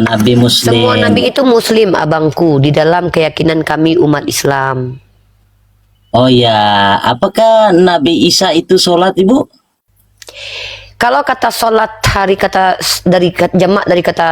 Nabi Semua Muslim. nabi itu muslim, abangku, di dalam keyakinan kami umat Islam. Oh ya, apakah Nabi Isa itu sholat, Ibu? Kalau kata sholat jamak dari kata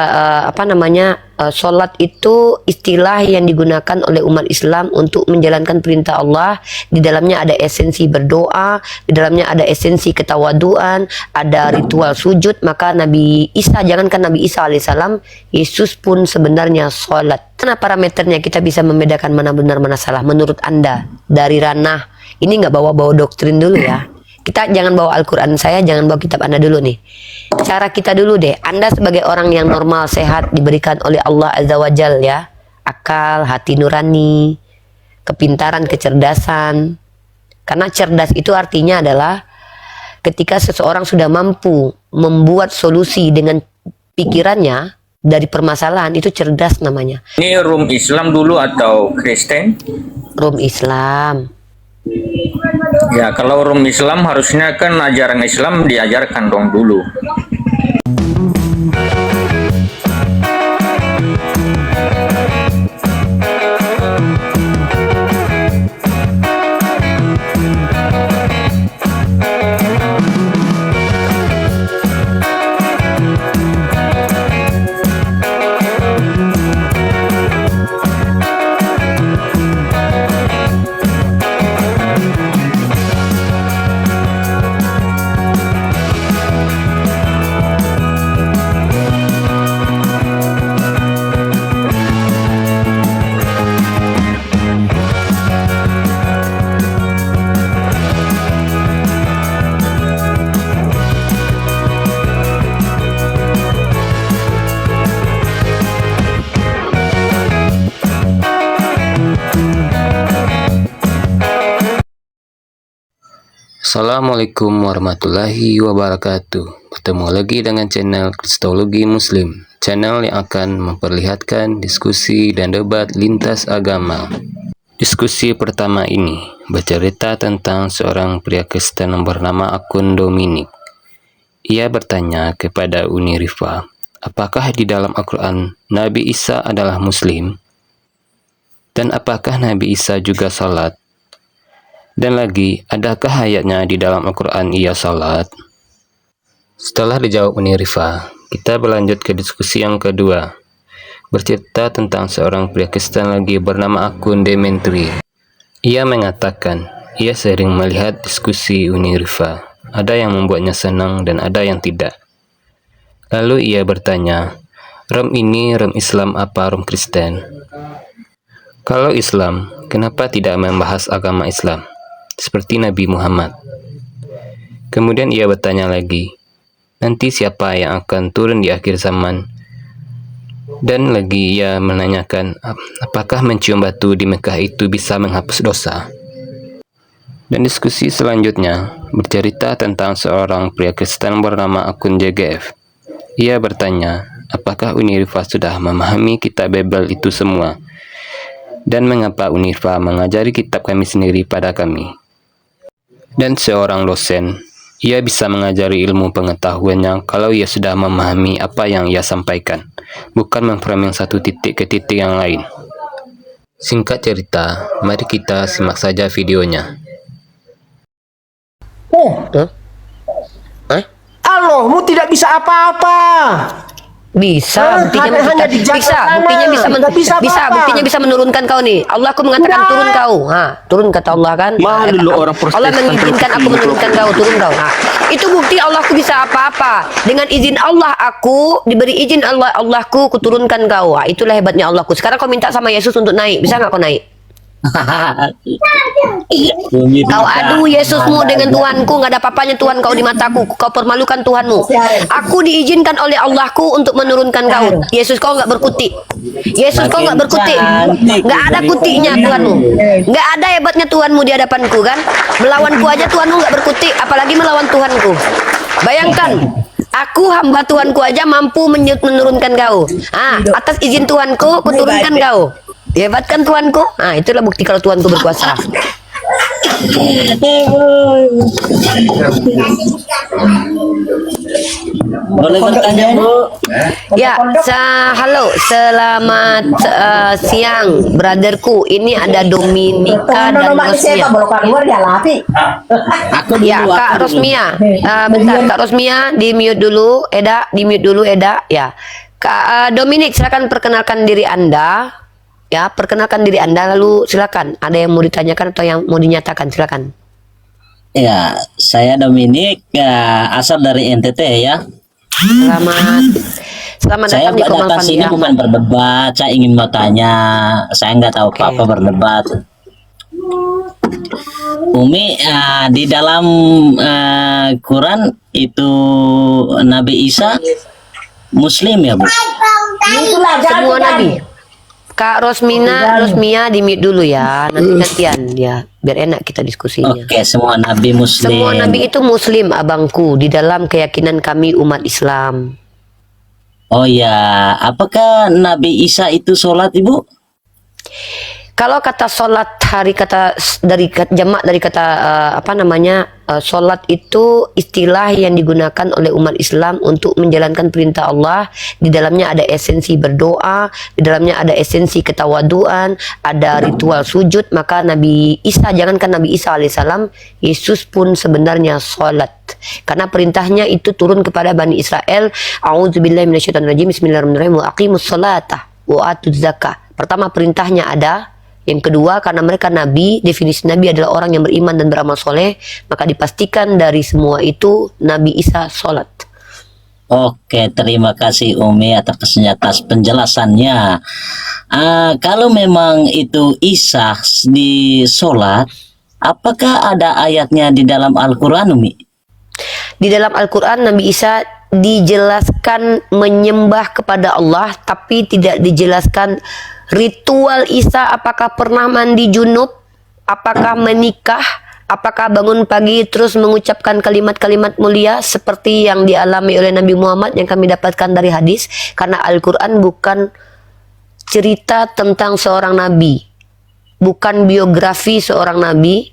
sholat itu istilah yang digunakan oleh umat Islam untuk menjalankan perintah Allah. Di dalamnya ada esensi berdoa, di dalamnya ada esensi ketawaduan, ada ritual sujud. Maka Nabi Isa, jangankan Nabi Isa alaihissalam, Yesus pun sebenarnya sholat. Mana parameternya kita bisa membedakan mana benar mana salah menurut Anda dari ranah ini? Nggak bawa-bawa doktrin dulu ya. Kita jangan bawa Al-Quran, saya jangan bawa kitab Anda dulu nih. Cara kita dulu deh. Anda sebagai orang yang normal, sehat, diberikan oleh Allah Azza wa Jal ya. Akal, hati nurani, kepintaran, kecerdasan. Karena cerdas itu artinya adalah ketika seseorang sudah mampu membuat solusi dengan pikirannya dari permasalahan, itu cerdas namanya. Ini room Islam dulu atau Kristen? Room Islam. Ya, kalau room Islam harusnya kan ajaran Islam diajarkan dong dulu. Assalamualaikum warahmatullahi wabarakatuh. Bertemu lagi dengan channel Kristologi Muslim, channel yang akan memperlihatkan diskusi dan debat lintas agama. Diskusi pertama ini bercerita tentang seorang pria Kristen yang bernama Akun Dominik. Ia bertanya kepada Uni Rifa, apakah di dalam Al-Quran Nabi Isa adalah Muslim? Dan apakah Nabi Isa juga salat? Dan lagi, adakah ayatnya di dalam Al-Quran ia salat? Setelah dijawab Uni Rifa, kita berlanjut ke diskusi yang kedua. Bercerita tentang seorang pria Kristen lagi bernama Akun Demetri. Ia mengatakan, ia sering melihat diskusi Uni Rifa. Ada yang membuatnya senang dan ada yang tidak. Lalu ia bertanya, room ini room Islam apa room Kristen? Kalau Islam, kenapa tidak membahas agama Islam? Seperti Nabi Muhammad. Kemudian ia bertanya lagi, nanti siapa yang akan turun di akhir zaman? Dan lagi ia menanyakan, apakah mencium batu di Mekah itu bisa menghapus dosa? Dan diskusi selanjutnya bercerita tentang seorang pria Kristen bernama Akun JGF. Ia bertanya, apakah Uni Rifa sudah memahami kitab Bible itu semua? Dan mengapa Uni Rifa mengajari kitab kami sendiri pada kami? Dan seorang dosen, ia bisa mengajari ilmu pengetahuannya kalau ia sudah memahami apa yang ia sampaikan, bukan memframing satu titik ke titik yang lain. Singkat cerita, mari kita simak saja videonya. Oh, Allahmu tidak bisa apa-apa. Bisa, buktinya hanya di jagat sana. Buktinya bisa menurunkan kau nih. Allah aku mengatakan turun kau. Turun kata Allah kan. Malu orang Protestan. Allah mengizinkan aku menurunkan kau, turun kau. Itu bukti Allah aku bisa apa-apa. Dengan izin Allah aku diberi izin Allahku kuturunkan kau. Itulah hebatnya Allahku. Sekarang kau minta sama Yesus untuk naik, bisa nggak kau naik? Kau adu Yesusmu dengan Tuhanku, nggak ada apa-apanya Tuhan kau di mataku. Kau permalukan Tuhanmu. Aku diizinkan oleh Allahku untuk menurunkan kau. Yesus kau nggak berkutik. Yesus kau nggak berkutik. Nggak ada kutiknya Tuhanmu. Nggak ada hebatnya Tuhanmu di hadapanku kan. Melawanku aja Tuhanmu nggak berkutik, apalagi melawan Tuhanku. Bayangkan, aku hamba Tuhanku aja mampu menurunkan kau. Atas izin Tuhanku, kuturunkan kau. Hebat kan Tuanku? Itulah bukti kalau Tuanku berkuasa. Boleh bertanya, Bu? Ya, halo, selamat siang, brotherku. Ini ada Dominika dan Rosmia. Aku dulu, Ya, Kak aku dulu. Rosmia. Bentar, Kak Rosmia, di mute dulu. Eda, di mute dulu, Eda. Ya, Kak Dominik, silakan perkenalkan diri Anda. Ya, perkenalkan diri Anda, lalu silakan. Ada yang mau ditanyakan atau yang mau dinyatakan, silakan. Ya, saya Dominik, ya, asal dari NTT ya. Selamat Saya datang di Komal datang Fandi sini Ahmad. bukan berdebat, saya ingin bertanya. Saya nggak tahu apa-apa berdebat. Umi, di dalam Quran itu Nabi Isa Muslim ya, Bu? Semua nabi. Kak Rosmia di mute dulu ya. Nanti gantian ya, biar enak kita diskusinya. Oke, semua Nabi Muslim. Semua nabi itu muslim, abangku, di dalam keyakinan kami umat Islam. Oh ya, apakah Nabi Isa itu sholat, Ibu? Kalau kata sholat jamak dari kata sholat itu istilah yang digunakan oleh umat Islam untuk menjalankan perintah Allah. Di dalamnya ada esensi berdoa, di dalamnya ada esensi ketawaduan, ada ritual sujud. Maka Nabi Isa, jangankan Nabi Isa alaihissalam, Yesus pun sebenarnya sholat. Karena perintahnya itu turun kepada Bani Israel. A'udzubillahi minasyaitonirrajim. Bismillahirrahmanirrahim. Wa aqimus sholata wa atuz zakah. Pertama perintahnya ada. Yang kedua, karena mereka nabi, definisi nabi adalah orang yang beriman dan beramal soleh, maka dipastikan dari semua itu Nabi Isa sholat. Oke, terima kasih Umi atas penjelasannya. Kalau memang itu Isa di sholat, apakah ada ayatnya di dalam Al-Quran, Umi? Di dalam Al-Quran Nabi Isa dijelaskan menyembah kepada Allah, tapi tidak dijelaskan ritual Isa, apakah pernah mandi junub, apakah menikah, apakah bangun pagi terus mengucapkan kalimat-kalimat mulia seperti yang dialami oleh Nabi Muhammad yang kami dapatkan dari hadis. Karena Al-Quran bukan cerita tentang seorang nabi, bukan biografi seorang nabi,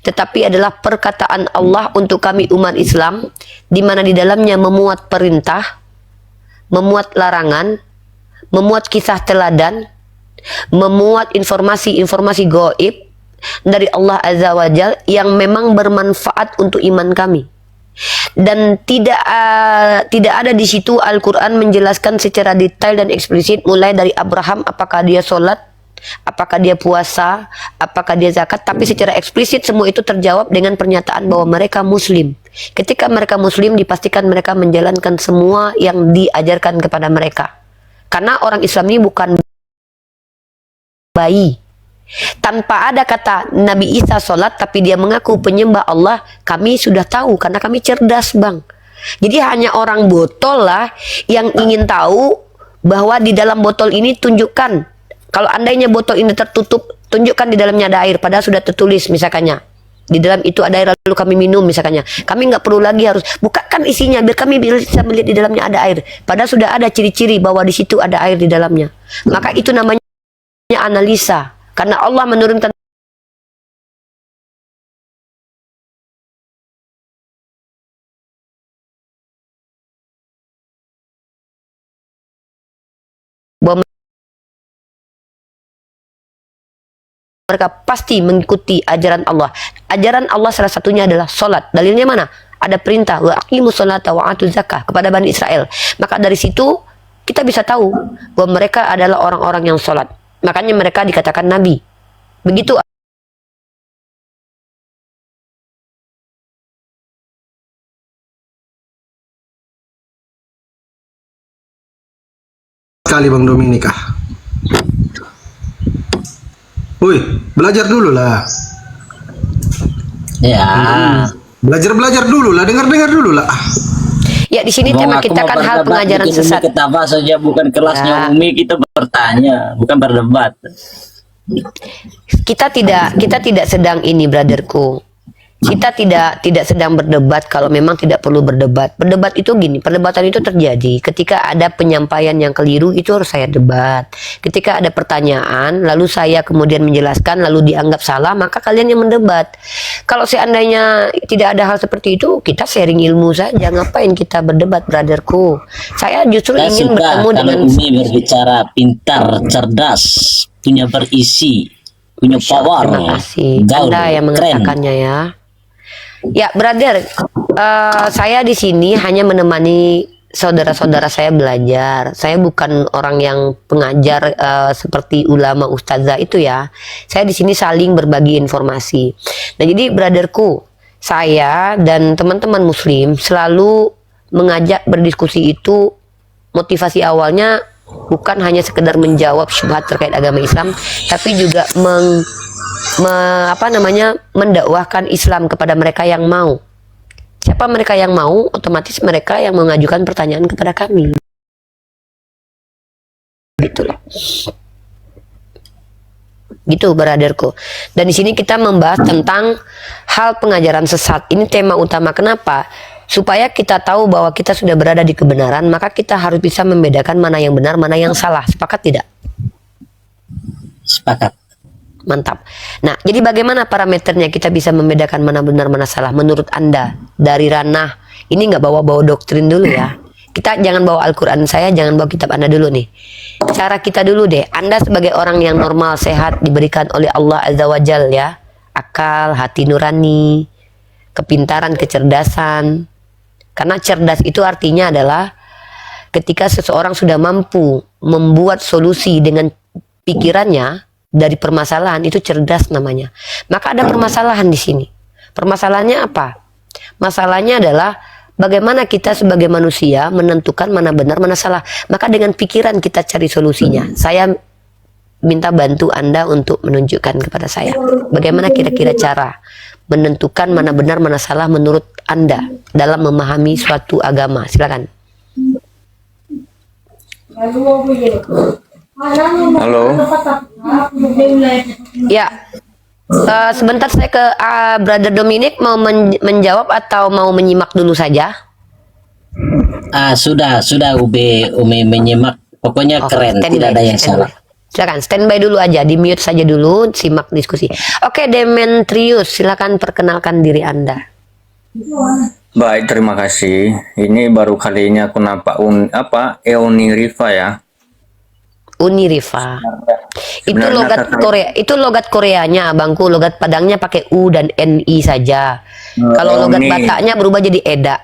tetapi adalah perkataan Allah untuk kami umat Islam, di mana di dalamnya memuat perintah, memuat larangan, memuat kisah teladan, memuat informasi-informasi gaib dari Allah Azza wa Jal yang memang bermanfaat untuk iman kami. Dan tidak ada di situ Al-Quran menjelaskan secara detail dan eksplisit mulai dari Abraham apakah dia sholat, apakah dia puasa, apakah dia zakat, tapi secara eksplisit semua itu terjawab dengan pernyataan bahwa mereka muslim. Ketika mereka muslim, dipastikan mereka menjalankan semua yang diajarkan kepada mereka. Karena orang Islam ini bukan bayi. Tanpa ada kata Nabi Isa sholat, tapi dia mengaku penyembah Allah, kami sudah tahu karena kami cerdas, Bang. Jadi hanya orang botol lah yang ingin tahu bahwa di dalam botol ini tunjukkan, kalau andainya botol ini tertutup, tunjukkan di dalamnya ada air, padahal sudah tertulis misalkannya di dalam itu ada air, lalu kami minum misalkannya. Kami nggak perlu lagi harus bukakan isinya biar kami bisa melihat di dalamnya ada air, padahal sudah ada ciri-ciri bahwa di situ ada air di dalamnya. Maka itu namanya analisa, karena Allah menurunkan bahwa mereka pasti mengikuti ajaran Allah. Ajaran Allah salah satunya adalah sholat. Dalilnya mana? Ada perintah wa aqimus sholata wa atuz zakah kepada Bani Israel. Maka dari situ kita bisa tahu bahwa mereka adalah orang-orang yang sholat. Makanya mereka dikatakan nabi. Begitu. Sekali Bang Dominika. Woi, belajar dulu lah. Ya. Belajar dulu lah, dengar dulu lah. Ya di sini tema kita kan hal pengajaran bikin sesat. Umi ketawa saja, bukan kelasnya Umi, kita bertanya, bukan berdebat. Kita tidak sedang ini, brotherku. kita tidak sedang berdebat kalau memang tidak perlu berdebat. Berdebat itu gini, perdebatan itu terjadi ketika ada penyampaian yang keliru, itu harus saya debat. Ketika ada pertanyaan lalu saya kemudian menjelaskan lalu dianggap salah, maka kalian yang mendebat. Kalau seandainya tidak ada hal seperti itu, kita sharing ilmu saja. Ngapain kita berdebat, brotherku? Saya justru Saya ingin suka bertemu kalau dengan Umi berbicara pintar, cerdas, punya berisi, punya power, Terima kasih. gaul, Anda yang keren. mengatakannya ya. Ya, brother, saya di sini hanya menemani saudara-saudara saya belajar. Saya bukan orang yang pengajar seperti ulama ustazah itu ya. Saya di sini saling berbagi informasi. Nah, jadi brotherku, saya dan teman-teman muslim selalu mengajak berdiskusi itu, motivasi awalnya bukan hanya sekedar menjawab syubhat terkait agama Islam, tapi juga mendakwahkan Islam kepada mereka yang mau. Siapa mereka yang mau? Otomatis mereka yang mengajukan pertanyaan kepada kami. Gitu loh. Gitu, brotherku. Dan di sini kita membahas tentang hal pengajaran sesat. Ini tema utama. Kenapa? Supaya kita tahu bahwa kita sudah berada di kebenaran, maka kita harus bisa membedakan mana yang benar, mana yang salah. Sepakat tidak? Sepakat. Mantap. Nah, jadi bagaimana parameternya kita bisa membedakan mana benar, mana salah menurut Anda? Dari ranah, ini nggak bawa-bawa doktrin dulu ya. Kita jangan bawa Al-Quran saya, jangan bawa kitab Anda dulu nih. Cara kita dulu deh. Anda sebagai orang yang normal, sehat, diberikan oleh Allah Azza wa Jal ya. Akal, hati nurani, kepintaran, kecerdasan. Karena cerdas itu artinya adalah ketika seseorang sudah mampu membuat solusi dengan pikirannya dari permasalahan, itu cerdas namanya. Maka ada permasalahan di sini. Permasalahannya apa? Masalahnya adalah bagaimana kita sebagai manusia menentukan mana benar, mana salah. Maka dengan pikiran kita cari solusinya. Saya minta bantu Anda untuk menunjukkan kepada saya bagaimana kira-kira cara menentukan mana benar, mana salah menurut Anda dalam memahami suatu agama. Silakan. Halo. Ya, sebentar saya ke Brother Dominic, mau menjawab atau mau menyimak dulu saja? Sudah Umi menyimak. Pokoknya Oke, keren, standby, tidak ada yang standby. salah. Silakan, standby dulu aja, di mute saja dulu, simak diskusi. Oke, Demetrius, silakan perkenalkan diri Anda. Baik, terima kasih. Ini baru kali ini aku nampak Eoni Rifa ya. Unirifa. Itu Sebenarnya logat kata- Korea, itu logat Koreanya, abangku. Logat Padangnya pakai U dan NI saja. Kalau logat Eoni. Bataknya berubah jadi Eda.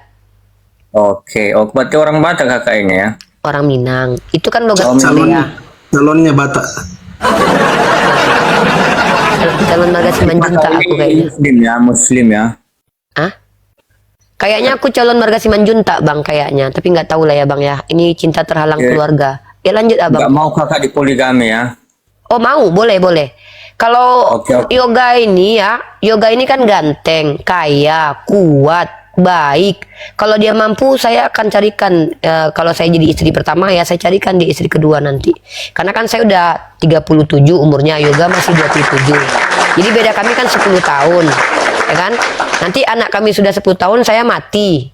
Oke, berarti orang Batak kakak ini ya. Orang Minang. Itu kan logat Calon, Korea. calonnya Batak. Calon marga Simanjuntak aku kayaknya. Muslim ya. Hah? Kayaknya aku calon marga Simanjuntak, Bang, kayaknya. Tapi nggak tahu lah ya, Bang ya. Ini cinta terhalang Oke. keluarga. Ya lanjut, Abang. Nggak mau kakak di poligami ya. Oh, mau, boleh. Kalau Oke, oke. yoga ini kan ganteng, kaya, kuat, baik. Kalau dia mampu, saya akan carikan, kalau saya jadi istri pertama ya, saya carikan di istri kedua nanti. Karena kan saya udah 37 umurnya, yoga masih 27. Jadi beda kami kan 10 tahun. Ya kan? Nanti anak kami sudah 10 tahun, saya mati.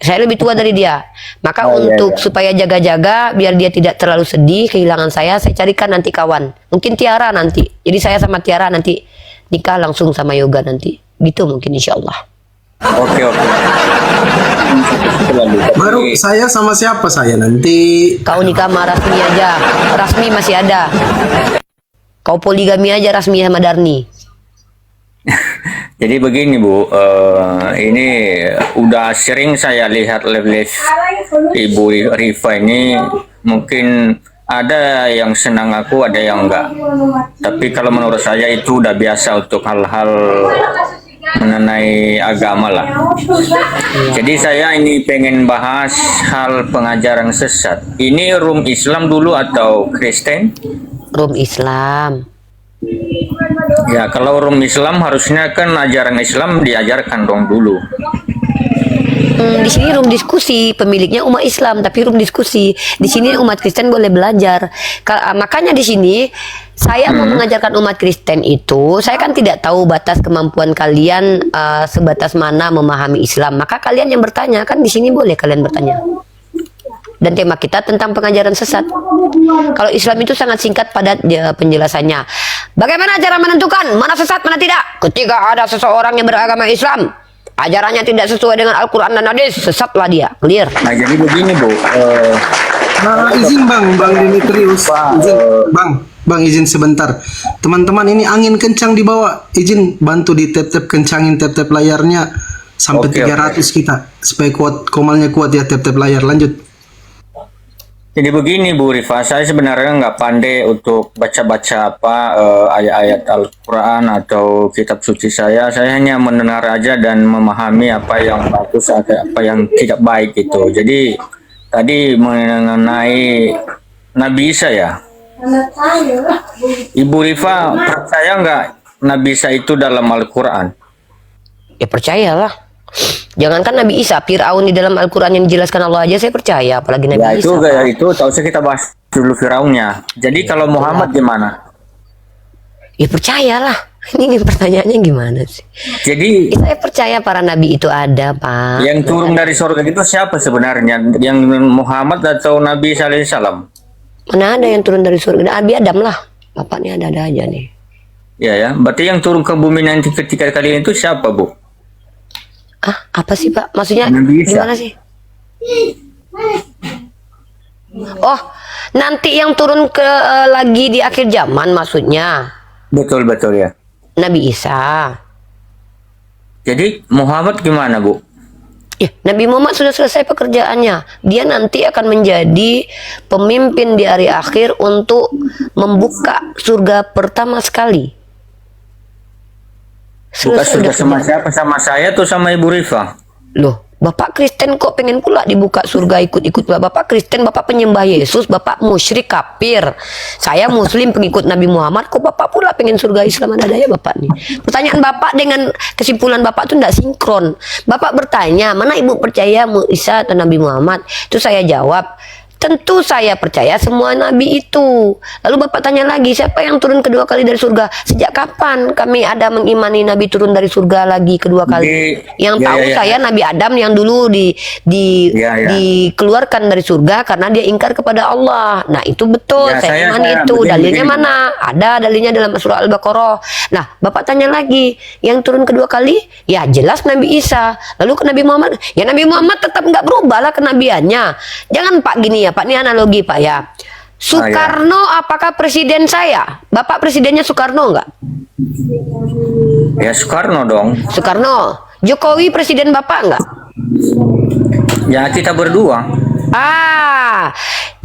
Saya lebih tua dari dia. Maka untuk supaya jaga-jaga biar dia tidak terlalu sedih kehilangan saya carikan nanti kawan. Mungkin Tiara nanti. Jadi saya sama Tiara nanti nikah langsung sama yoga nanti. Gitu mungkin insya Allah. Oke. Baru saya sama siapa saya nanti? Kau nikah sama Rasmi aja. Rasmi masih ada. Kau poligami aja Rasmi sama Darni. Jadi begini Bu, ini udah sering saya lihat live Ibu Rifa ini, mungkin ada yang senang aku, ada yang enggak. Tapi kalau menurut saya itu udah biasa untuk hal-hal mengenai agama lah. Jadi saya ini pengen bahas hal pengajaran sesat. Ini room Islam dulu atau Kristen? Room Islam. Ya, kalau room Islam harusnya kan ajaran Islam diajarkan dong dulu. Di sini room diskusi, pemiliknya umat Islam, tapi room diskusi. Di sini umat Kristen boleh belajar. Makanya di sini saya mau mengajarkan umat Kristen itu, saya kan tidak tahu batas kemampuan kalian sebatas mana memahami Islam. Maka kalian yang bertanya, kan di sini boleh kalian bertanya. Dan tema kita tentang pengajaran sesat. Kalau Islam itu sangat singkat padat penjelasannya. Bagaimana cara menentukan mana sesat mana tidak? Ketika ada seseorang yang beragama Islam, ajarannya tidak sesuai dengan Al-Quran dan Hadis, sesatlah dia. Clear. Nah jadi begini Bu, Izin Bang Dimitrius. Bang, izin sebentar. Teman-teman, ini angin kencang di bawah. Izin bantu di tap-tap, kencangin tap-tap layarnya sampai Oke, 300 kita. Supaya kuat, komalnya kuat ya, tap-tap layar. Lanjut. jadi begini Bu Rifa, saya sebenarnya nggak pandai untuk baca-baca ayat-ayat Al-Quran atau kitab suci saya. Saya hanya mendengar aja dan memahami apa yang bagus, apa yang tidak baik gitu. Jadi tadi mengenai Nabi Isa ya, Ibu Rifa percaya nggak Nabi Isa itu dalam Al-Quran? Ya percayalah. Jangankan Nabi Isa, Fir'aun di dalam Al-Quran yang dijelaskan Allah aja saya percaya, apalagi Nabi Ya Isa. itu tahu saya, kita bahas dulu Firaunnya. Jadi kalau Muhammad gimana? Ya percayalah. Ini pertanyaannya gimana sih? Jadi Ya, saya percaya para nabi itu ada, Pak. yang turun dari surga itu siapa sebenarnya? Yang Muhammad atau Nabi Isa alaihissalam? Mana ada yang turun dari surga? Nabi Adam lah. Bapaknya ada-ada aja nih. Ya. Berarti yang turun ke bumi nanti ketika kalian itu siapa, Bu? Apa sih, Pak? Maksudnya Nabi Isa. gimana sih? Oh, nanti yang turun ke lagi di akhir zaman maksudnya Betul ya. Nabi Isa. Jadi Muhammad gimana, Bu? Ya, Nabi Muhammad sudah selesai pekerjaannya. Dia nanti akan menjadi pemimpin di hari akhir untuk membuka surga pertama sekali. Bukan sudah sama siapa? Sama saya tuh sama Ibu Rifa? Loh, Bapak Kristen kok pengen pula dibuka surga ikut-ikut Bapak Kristen, Bapak penyembah Yesus, Bapak musyrik kafir. Saya Muslim pengikut Nabi Muhammad, kok Bapak pula pengen surga Islam, ada ya Bapak nih. Pertanyaan Bapak dengan kesimpulan Bapak tuh tidak sinkron. Bapak bertanya, mana Ibu percaya Isa atau Nabi Muhammad? Itu saya jawab, tentu saya percaya semua nabi itu. Lalu Bapak tanya lagi, siapa yang turun kedua kali dari surga? Sejak kapan kami ada mengimani nabi turun dari surga lagi kedua kali? Yang tahu saya Nabi Adam yang dulu dikeluarkan dari surga karena dia ingkar kepada Allah. Nah, itu betul, saya imani itu. Dalilnya mana? Ada dalilnya dalam surah Al-Baqarah. Nah, Bapak tanya lagi, yang turun kedua kali? Ya jelas Nabi Isa. Lalu ke Nabi Muhammad? Ya Nabi Muhammad tetap nggak berubah lah kenabiannya. Jangan Pak gini ya Pak, ini analogi Pak ya. Soekarno apakah presiden saya? Bapak presidennya Soekarno enggak? Ya Soekarno dong. Soekarno. Jokowi presiden Bapak enggak? Ya kita berdua.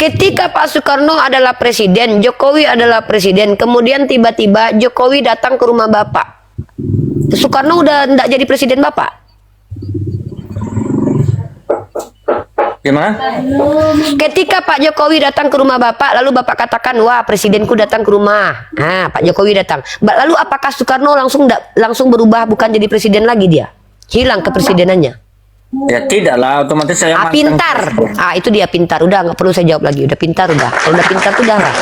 Ketika Pak Soekarno adalah presiden, Jokowi adalah presiden, kemudian tiba-tiba Jokowi datang ke rumah Bapak. Soekarno udah enggak jadi presiden Bapak? Gimana? Ketika Pak Jokowi datang ke rumah Bapak, lalu Bapak katakan, wah presidenku datang ke rumah. Nah, Pak Jokowi datang. Lalu apakah Soekarno langsung berubah bukan jadi presiden lagi dia? Hilang kepresidenannya? Ya tidak lah, otomatis saya Pintar. Itu dia pintar. Udah nggak perlu saya jawab lagi. Udah pintar udah. Kalau udah pintar tuh udah lah.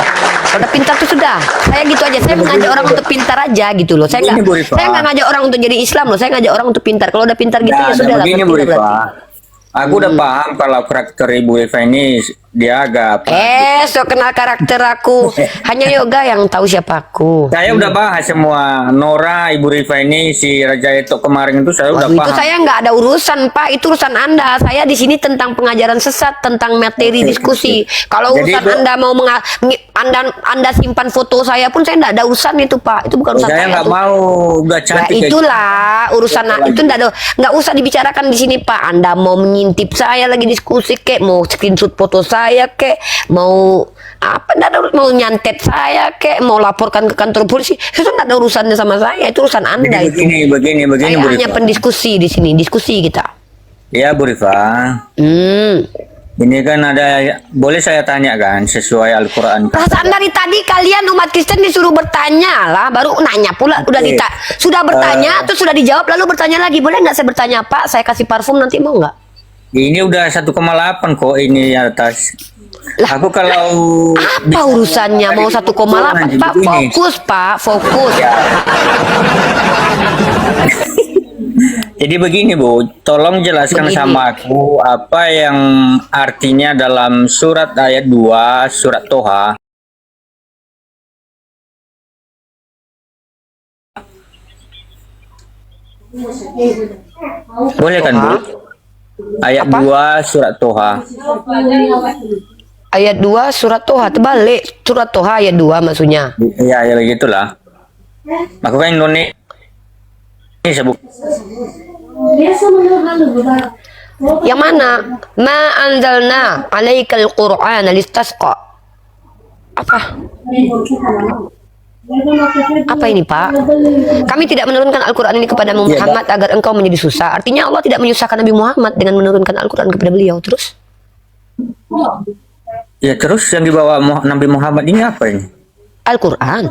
Kalau udah pintar tuh sudah. Saya gitu aja. Saya mengajak orang untuk pintar aja gitu loh. Saya nggak ngajak orang untuk jadi Islam loh. Saya ngajak orang untuk pintar. Kalau udah pintar gitu ya sudah lah. Begini Bu Rifa, aku udah paham kalau karakter Ibu Rifa ini dia agak. So kenal karakter aku. Hanya Yoga yang tahu siapa aku. Saya udah bahas semua. Nora, Ibu Rifa ini, si Raja itu kemarin itu saya udah Itu paham. saya nggak ada urusan Pak, itu urusan Anda. Saya di sini tentang pengajaran sesat, tentang materi diskusi. Kalau Jadi, urusan Anda mau Anda simpan foto saya pun saya nggak ada urusan itu Pak. Itu bukan urusan Saya nggak tuh. mau udah Ya cantik. kayak itulah urusan itu nggak usah dibicarakan di sini Pak. Anda mau mengintip saya lagi diskusi kek, mau screenshot foto saya kek, mau mau nyantet saya kek, mau laporkan ke kantor polisi, itu nggak ada urusannya sama saya. Itu urusan Anda itu. Begini Saya Bu hanya Rifa. pendiskusi di sini, diskusi kita. Ya Bu Rifa. Ini kan ada, boleh saya tanya kan sesuai Al-Quran? Perasaan dari tadi kalian umat Kristen disuruh bertanya lah, baru nanya pula. Udah Oke. sudah bertanya, terus sudah dijawab, lalu bertanya lagi. Boleh nggak saya bertanya, Pak? Saya kasih parfum nanti mau nggak? Ini udah 1,8 kok ini atas. Lah, Aku kalau Apa urusannya mau 1,8? Pak, Begini. fokus Pak, fokus. Jadi begini Bu, tolong jelaskan Begini. sama aku apa yang artinya dalam surat ayat 2 surat Toha. Boleh kan Bu? Ayat Apa? 2 surat Toha. Ayat 2 surat Toha, terbalik. Surat Toha ayat 2 maksudnya. Ya, ya begitulah. Aku kan Indonesia Bu. Yang mana? Ma anzalna alaikal qur'ana listasqa. Apa? Apa ini Pak? Kami tidak menurunkan Al-Quran ini kepada Muhammad agar engkau menjadi susah. Artinya Allah tidak menyusahkan Nabi Muhammad dengan menurunkan Al-Quran kepada beliau. Terus? Ya terus yang dibawa Nabi Muhammad ini apa ini? Al-Quran.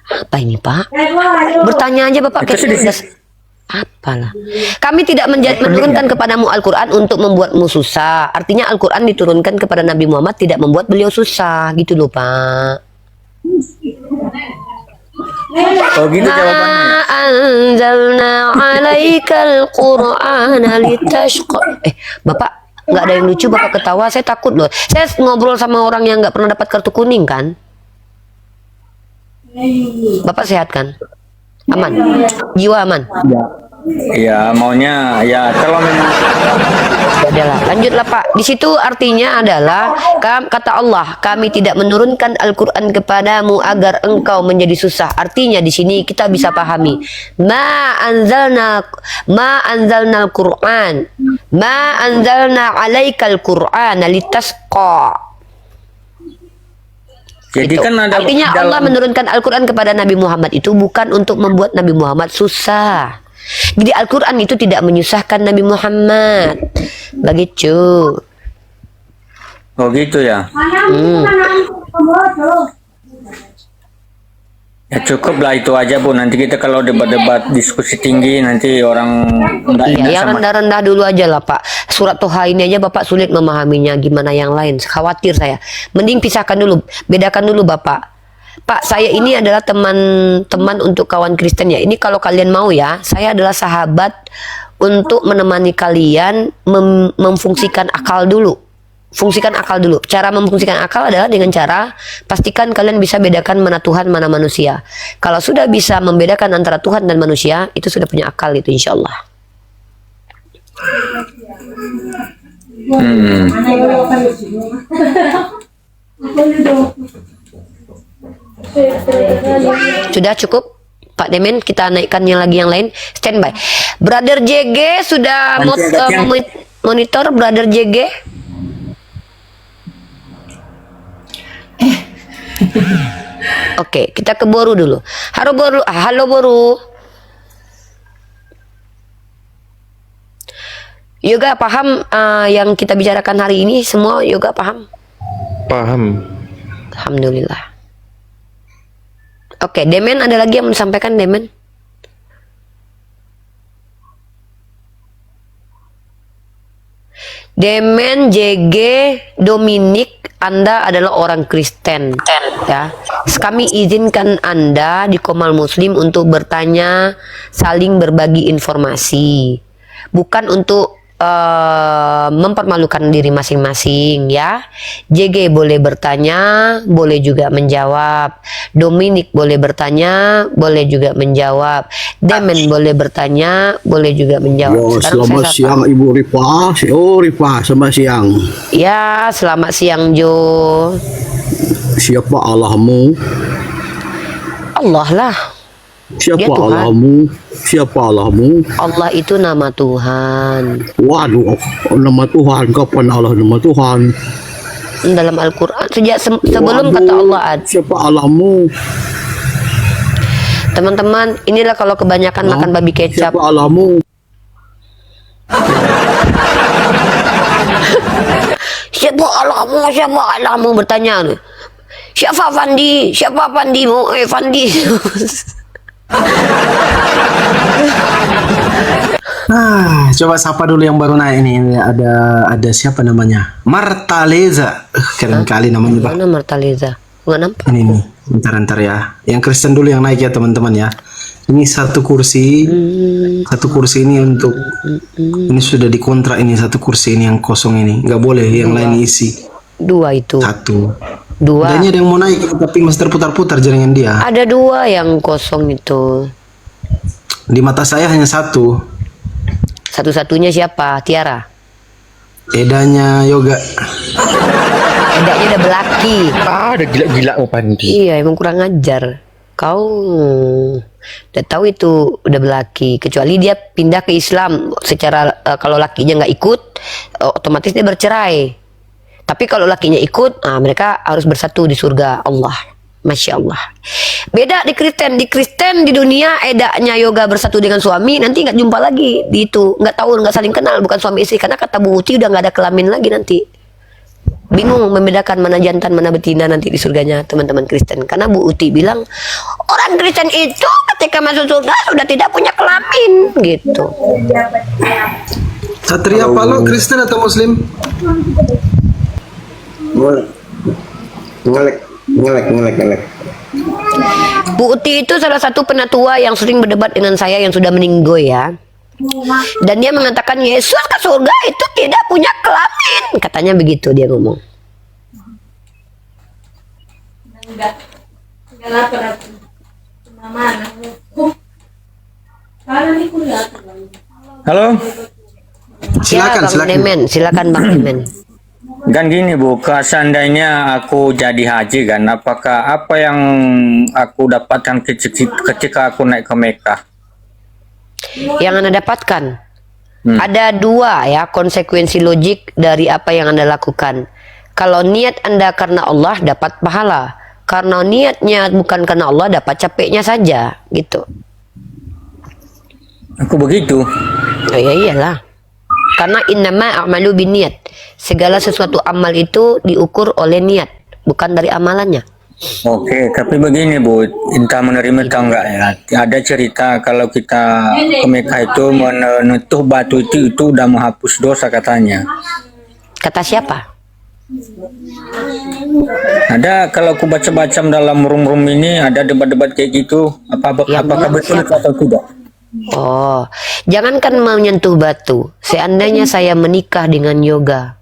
Apa ini Pak? Bertanya aja Bapak. Itu sih di- Apalah. Kami tidak menurunkan kepadamu Al-Quran untuk membuatmu susah. Artinya Al-Quran diturunkan kepada Nabi Muhammad tidak membuat beliau susah. Gitu loh Pak. Oh gitu jawabannya. Ma anzalna alaikal qur'ana litashqa. Bapak nggak ada yang lucu, Bapak ketawa, saya takut loh. Saya ngobrol sama orang yang nggak pernah dapat kartu kuning kan. Bapak sehat kan? Aman? Jiwa aman? Ya maunya ya kalau memang Adalah. Lanjutlah Pak. Di situ artinya adalah kata Allah, kami tidak menurunkan Al-Quran kepadamu agar engkau menjadi susah. Artinya di sini kita bisa pahami. Ma anzalna Al-Quran. Ma anzalna alaikal Quran litasqa. jadi Gitu. kan ada Artinya Allah dalam menurunkan Al-Quran kepada Nabi Muhammad itu bukan untuk membuat Nabi Muhammad susah. Jadi Al-Quran itu tidak menyusahkan Nabi Muhammad. Begitu. oh gitu ya. Ya cukup lah itu aja Bu. Nanti kita kalau debat-debat diskusi tinggi nanti orang nggak Iya, enak yang sama. rendah-rendah dulu aja lah Pak. Surat Toha ini aja Bapak sulit memahaminya. Gimana yang lain? Khawatir saya. Mending pisahkan dulu, bedakan dulu Bapak. Pak, saya ini adalah teman-teman untuk kawan Kristen ya. Ini kalau kalian mau ya, saya adalah sahabat untuk menemani kalian memfungsikan akal dulu. Fungsikan akal dulu. Cara memfungsikan akal adalah dengan cara pastikan kalian bisa bedakan mana Tuhan, mana manusia. Kalau sudah bisa membedakan antara Tuhan dan manusia, itu sudah punya akal itu insya Allah. Sudah cukup? Pak Demen, kita naikkannya lagi yang lain. Standby. Brother JG sudah monitor Brother JG. Oke, kita ke Boru dulu. Halo Boru, halo Boru. Yoga paham yang kita bicarakan hari ini semua Yoga paham? Paham. Alhamdulillah. Oke, Demen ada lagi yang mau disampaikan Demen? Demen, JG, Dominik, Anda adalah orang Kristen, ya. Kami izinkan Anda di Komal Muslim untuk bertanya, saling berbagi informasi, bukan untuk mempermalukan diri masing-masing, ya. JG boleh bertanya, boleh juga menjawab. Dominik boleh bertanya, boleh juga menjawab. Demen boleh bertanya, boleh juga menjawab. Yo, Sekarang selamat saya siang Ibu Rifa. Oh Rifa, selamat siang. Ya, selamat siang Jo. Siapa Allahmu? Allah lah. Siapa Ya, Tuhan. Allahmu? Siapa Allahmu? Allah itu nama Tuhan. Waduh, nama Tuhan. Kapan Allah nama Tuhan? Dalam Al-Quran. Sejak sebelum Waduh, kata Allah ada. Siapa Allahmu? Teman-teman, inilah kalau kebanyakan makan babi kecap. Siapa Allahmu? siapa alamu bertanya. Siapa Fandi? Siapa Fandimu? Fandi. Coba sapa dulu yang baru naik ini. Ada siapa namanya? Martaleza. Keren kali namanya, Pak. Mana Martaleza? Nggak nampak. Ini nih, bentar ya. Yang Kristen dulu yang naik ya teman-teman ya. Ini satu kursi ini untuk ini sudah dikontrak ini satu kursi ini yang kosong ini nggak boleh yang lain isi. 2 itu. 1. 2. Adanya ada yang mau naik tapi masih terputar-putar jaringan dia. Ada 2 yang kosong itu. Di mata saya hanya 1. Satu-satunya siapa? Tiara. Edanya Yoga. Edanya udah belaki. Ada gila-gila oh Pandi. Iya, emang kurang ajar. Kau udah tahu itu udah belaki. Kecuali dia pindah ke Islam. Secara kalau lakinya nggak ikut, otomatis dia bercerai. Tapi kalau lakinya ikut, mereka harus bersatu di surga Allah. Masya Allah. Beda di Kristen. Di Kristen di dunia edaknya Yoga bersatu dengan suami, nanti nggak jumpa lagi di itu. Nggak tahu, nggak saling kenal, bukan suami istri. Karena kata Bu Uti udah nggak ada kelamin lagi nanti. Bingung membedakan mana jantan mana betina nanti di surganya teman-teman Kristen. Karena Bu Uti bilang orang Kristen itu ketika masuk surga sudah tidak punya kelamin gitu. Satria apa lo, Kristen atau Muslim? Ngelek. Bu Uti itu salah satu penatua yang sering berdebat dengan saya yang sudah meninggal ya. Dan dia mengatakan Yesus ke surga itu tidak punya kelamin. Katanya begitu dia ngomong. Halo. Silakan, Ya, Bang Demen. Silakan Bang Demen. Kan gini Bu, seandainya aku jadi haji kan, apakah apa yang aku dapatkan ketika aku naik ke Mekah? Yang Anda dapatkan ada 2 ya konsekuensi logik dari apa yang Anda lakukan. Kalau niat Anda karena Allah dapat pahala. Karena niatnya bukan karena Allah dapat capeknya saja gitu. Aku begitu. Oh ya iyalah. Karena innama a'malu binniat. Segala sesuatu amal itu diukur oleh niat, bukan dari amalannya. Oke, tapi begini Bu, entah menerima atau enggak ya. Ada cerita kalau kita ke Mekah itu menyentuh batu itu udah menghapus dosa katanya. Kata siapa? Ada kalau aku baca-baca dalam room ini ada debat-debat kayak gitu. Apakah betul itu atau tidak? Oh, jangankan menyentuh batu. Seandainya saya menikah dengan Yoga,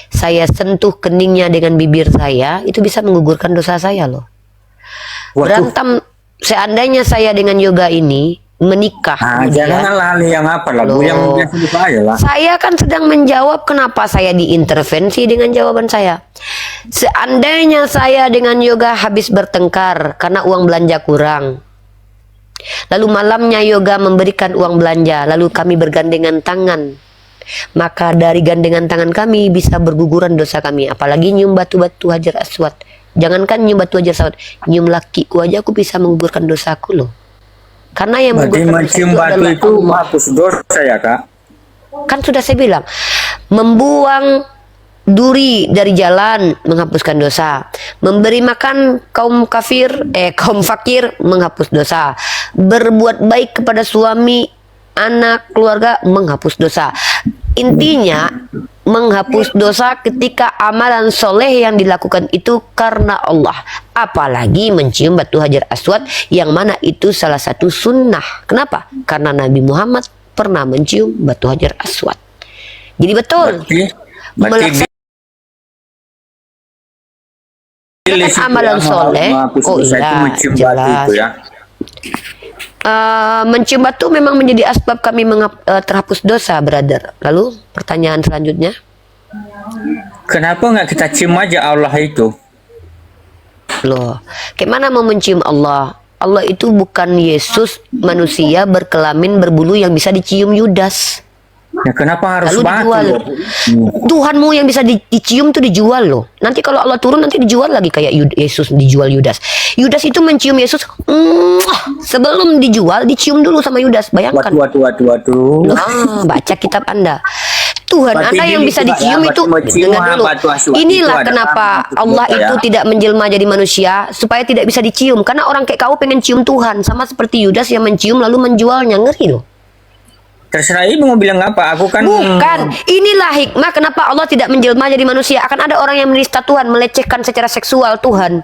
saya sentuh keningnya dengan bibir saya, itu bisa menggugurkan dosa saya loh. Berantem, seandainya saya dengan Yoga ini menikah, janganlah yang apa lah, Bu, yang biasa aja lah. saya kan sedang menjawab kenapa saya diintervensi dengan jawaban saya. Seandainya saya dengan Yoga habis bertengkar karena uang belanja kurang, lalu malamnya Yoga memberikan uang belanja, lalu kami bergandengan tangan, maka dari gandengan tangan kami bisa berguguran dosa kami. Apalagi nyium batu-batu Hajar Aswad. Jangankan nyium batu Hajar Aswad, nyium lakiku aja aku bisa menggugurkan dosaku loh. Karena yang menggugurkan dosa itu adalah itu menghapus dosa ya Kak. Kan sudah saya bilang, membuang duri dari jalan menghapuskan dosa, memberi makan kaum fakir menghapus dosa, berbuat baik kepada suami, anak, keluarga menghapus dosa. Intinya menghapus dosa ketika amalan soleh yang dilakukan itu karena Allah. Apalagi mencium batu Hajar Aswad yang mana itu salah satu sunnah. Kenapa? Karena Nabi Muhammad pernah mencium batu Hajar Aswad. Jadi betul. Melaksanakan amalan soleh. Oh iya, jelas. Mencium batu memang menjadi asbab kami terhapus dosa, brother. Lalu pertanyaan selanjutnya, kenapa nggak kita cium aja Allah itu? loh, gimana mau mencium Allah? Allah itu bukan Yesus, manusia berkelamin berbulu yang bisa dicium Yudas. Ya kenapa harus Lalu dijual. Tuhanmu yang bisa dicium tuh dijual loh. Nanti kalau Allah turun nanti dijual lagi kayak Yesus dijual Yudas. Yudas itu mencium Yesus sebelum dijual dicium dulu sama Yudas. Bayangkan. Waduh. Nah, baca kitab Anda. Tuhan, Berarti Anda yang gini bisa juga ya, dicium itu, berarti mencium dengar dulu. batu aswad Inilah itu adalah kenapa maksud Allah dosa, itu ya. tidak menjelma jadi manusia supaya tidak bisa dicium. Karena orang kayak kau pengen cium Tuhan, sama seperti Yudas yang mencium lalu menjualnya, ngeri loh. Terserah ibu mau bilang apa, aku kan Bukan, inilah hikmah kenapa Allah tidak menjelma jadi manusia. Akan ada orang yang menista Tuhan, melecehkan secara seksual Tuhan.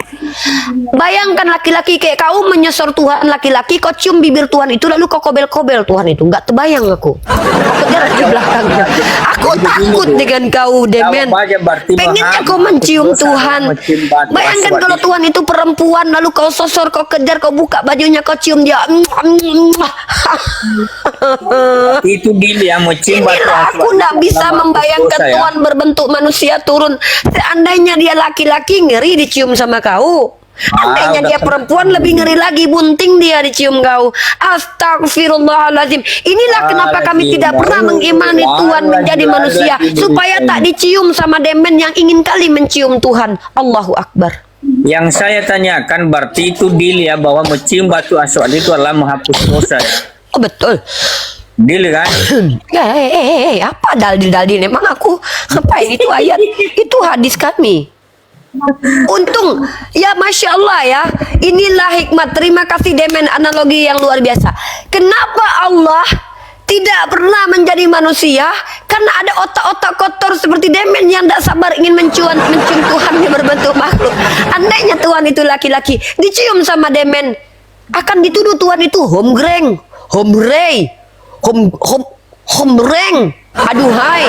Bayangkan laki-laki kayak kau menyosor Tuhan, laki-laki kau cium bibir Tuhan itu lalu kau kobel-kobel Tuhan itu. Nggak terbayang aku. Aku jalan di belakangnya. Aku takut dengan kau, Demen. Jawab aja, berarti Pengennya Maha kau mencium dosa Tuhan. mencium batu Bayangkan aswad kalau itu. Tuhan itu perempuan lalu kau sosor, kau kejar, kau buka bajunya, kau cium dia. Itu dia mencium batu Inilah aswad aku tidak itu bisa adalah membayangkan dosa, ya. Tuhan berbentuk manusia turun. Seandainya dia laki-laki, ngeri dicium sama kau. Andainya udah dia kena. perempuan, lebih ngeri lagi, bunting dia dicium kau. Astagfirullahaladzim. Inilah kenapa kami tidak pernah mengimani Tuhan menjadi manusia, supaya tak dicium sama demen yang ingin kali mencium Tuhan. Allahu Akbar. Yang saya tanyakan berarti itu dia bahwa mencium batu aswad itu adalah menghapus dosa. Oh betul. Deal kan? Apa dalil-dalil? Emang aku ngapain itu ayat? Itu hadis kami. Untung, ya Masya Allah ya. Inilah hikmat. Terima kasih Demen, analogi yang luar biasa. Kenapa Allah tidak pernah menjadi manusia? Karena ada otak-otak kotor seperti Demen yang tidak sabar ingin mencium Tuhan yang berbentuk makhluk. Andainya Tuhan itu laki-laki, dicium sama Demen, akan dituduh Tuhan itu homgreng, homrei, homreng, aduhai.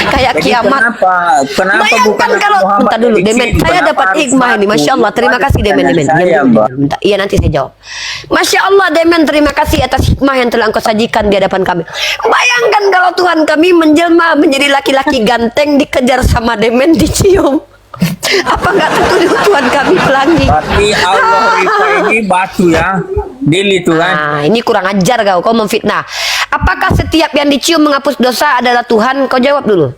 Kayak Jadi kiamat. Kenapa Bayangkan bukan kalau Muhammad bentar dulu, yang Demen, dicium? saya Kenapa dapat harus hikmah ini, batu? Masya Allah. Terima kasih Demen, Demen. Saya, Diam dulu, Mbak. diam. Bentar. Iya, nanti saya jawab. Masya Allah Demen, terima kasih atas hikmah yang telah engkau sajikan di hadapan kami. Bayangkan kalau Tuhan kami menjelma menjadi laki-laki ganteng, dikejar sama Demen, dicium. Apa nggak tertuduh Tuhan kami pelangi? Berarti Allah Rifa ini batu ya. Deal itu kan? Nah, ini kurang ajar kau memfitnah. Apakah setiap yang dicium menghapus dosa adalah Tuhan? Kau jawab dulu.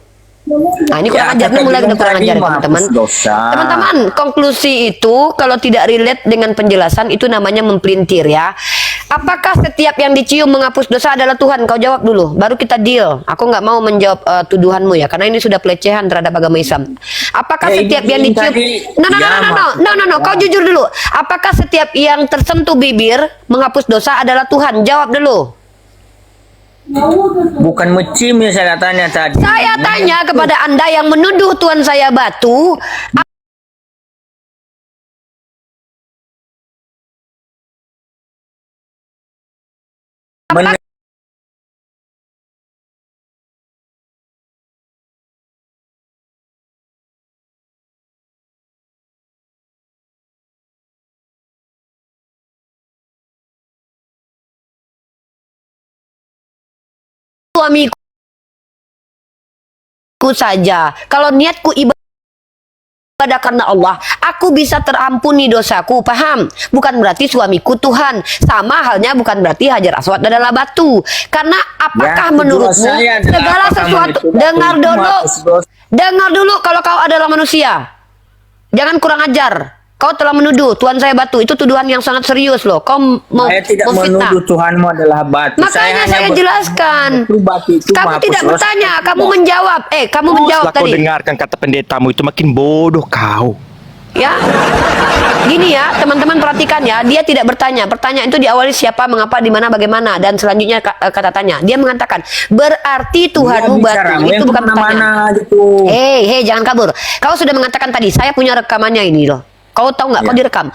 Nah, ini kurang Ya, ajar, ini kata mulai bilang udah kurang tadi ajar menghapus teman-teman. dosa. Teman-teman, konklusi itu kalau tidak relate dengan penjelasan itu namanya mempelintir ya. Apakah setiap yang dicium menghapus dosa adalah Tuhan? Kau jawab dulu, baru kita deal. Aku nggak mau menjawab tuduhanmu ya, karena ini sudah pelecehan terhadap agama Islam. Apakah Ya, setiap ini yang dicium? tadi- No. Kau jujur dulu. Apakah setiap yang tersentuh bibir menghapus dosa adalah Tuhan? Jawab dulu. Bukan mencium yang saya tanya tadi. Saya tanya kepada Anda yang menuduh Tuhan saya batu. Men- Suamiku saja. Kalau niatku ibadah karena Allah, aku bisa terampuni dosaku, paham? Bukan berarti suamiku Tuhan. Sama halnya bukan berarti Hajar Aswad adalah batu. Karena apakah Ya, tujuan menurutmu saya adalah segala apakah sesuatu, menurut dengar itu dulu, menghapus dosa? dengar dulu kalau kau adalah manusia. Jangan kurang ajar. Kau telah menuduh Tuhan saya batu. Itu tuduhan yang sangat serius loh. Kau mau Saya tidak memfitnah. menuduh Tuhanmu adalah batu. Makanya saya hanya jelaskan. Itu batu itu Kamu menghapus tidak dosa. bertanya, kamu menjawab. Kamu menjawab Setelah kau tadi. dengarkan kata pendetamu itu makin bodoh kau. Ya, gini ya teman-teman perhatikan ya. Dia tidak bertanya. Pertanyaan itu diawali siapa, mengapa, di mana, bagaimana, dan selanjutnya kata tanya. Dia mengatakan berarti Tuhanmu batu. Itu bukan pertanyaan. Gitu. Hei, jangan kabur. Kau sudah mengatakan tadi. Saya punya rekamannya ini loh. Kau tahu nggak? Kau direkam.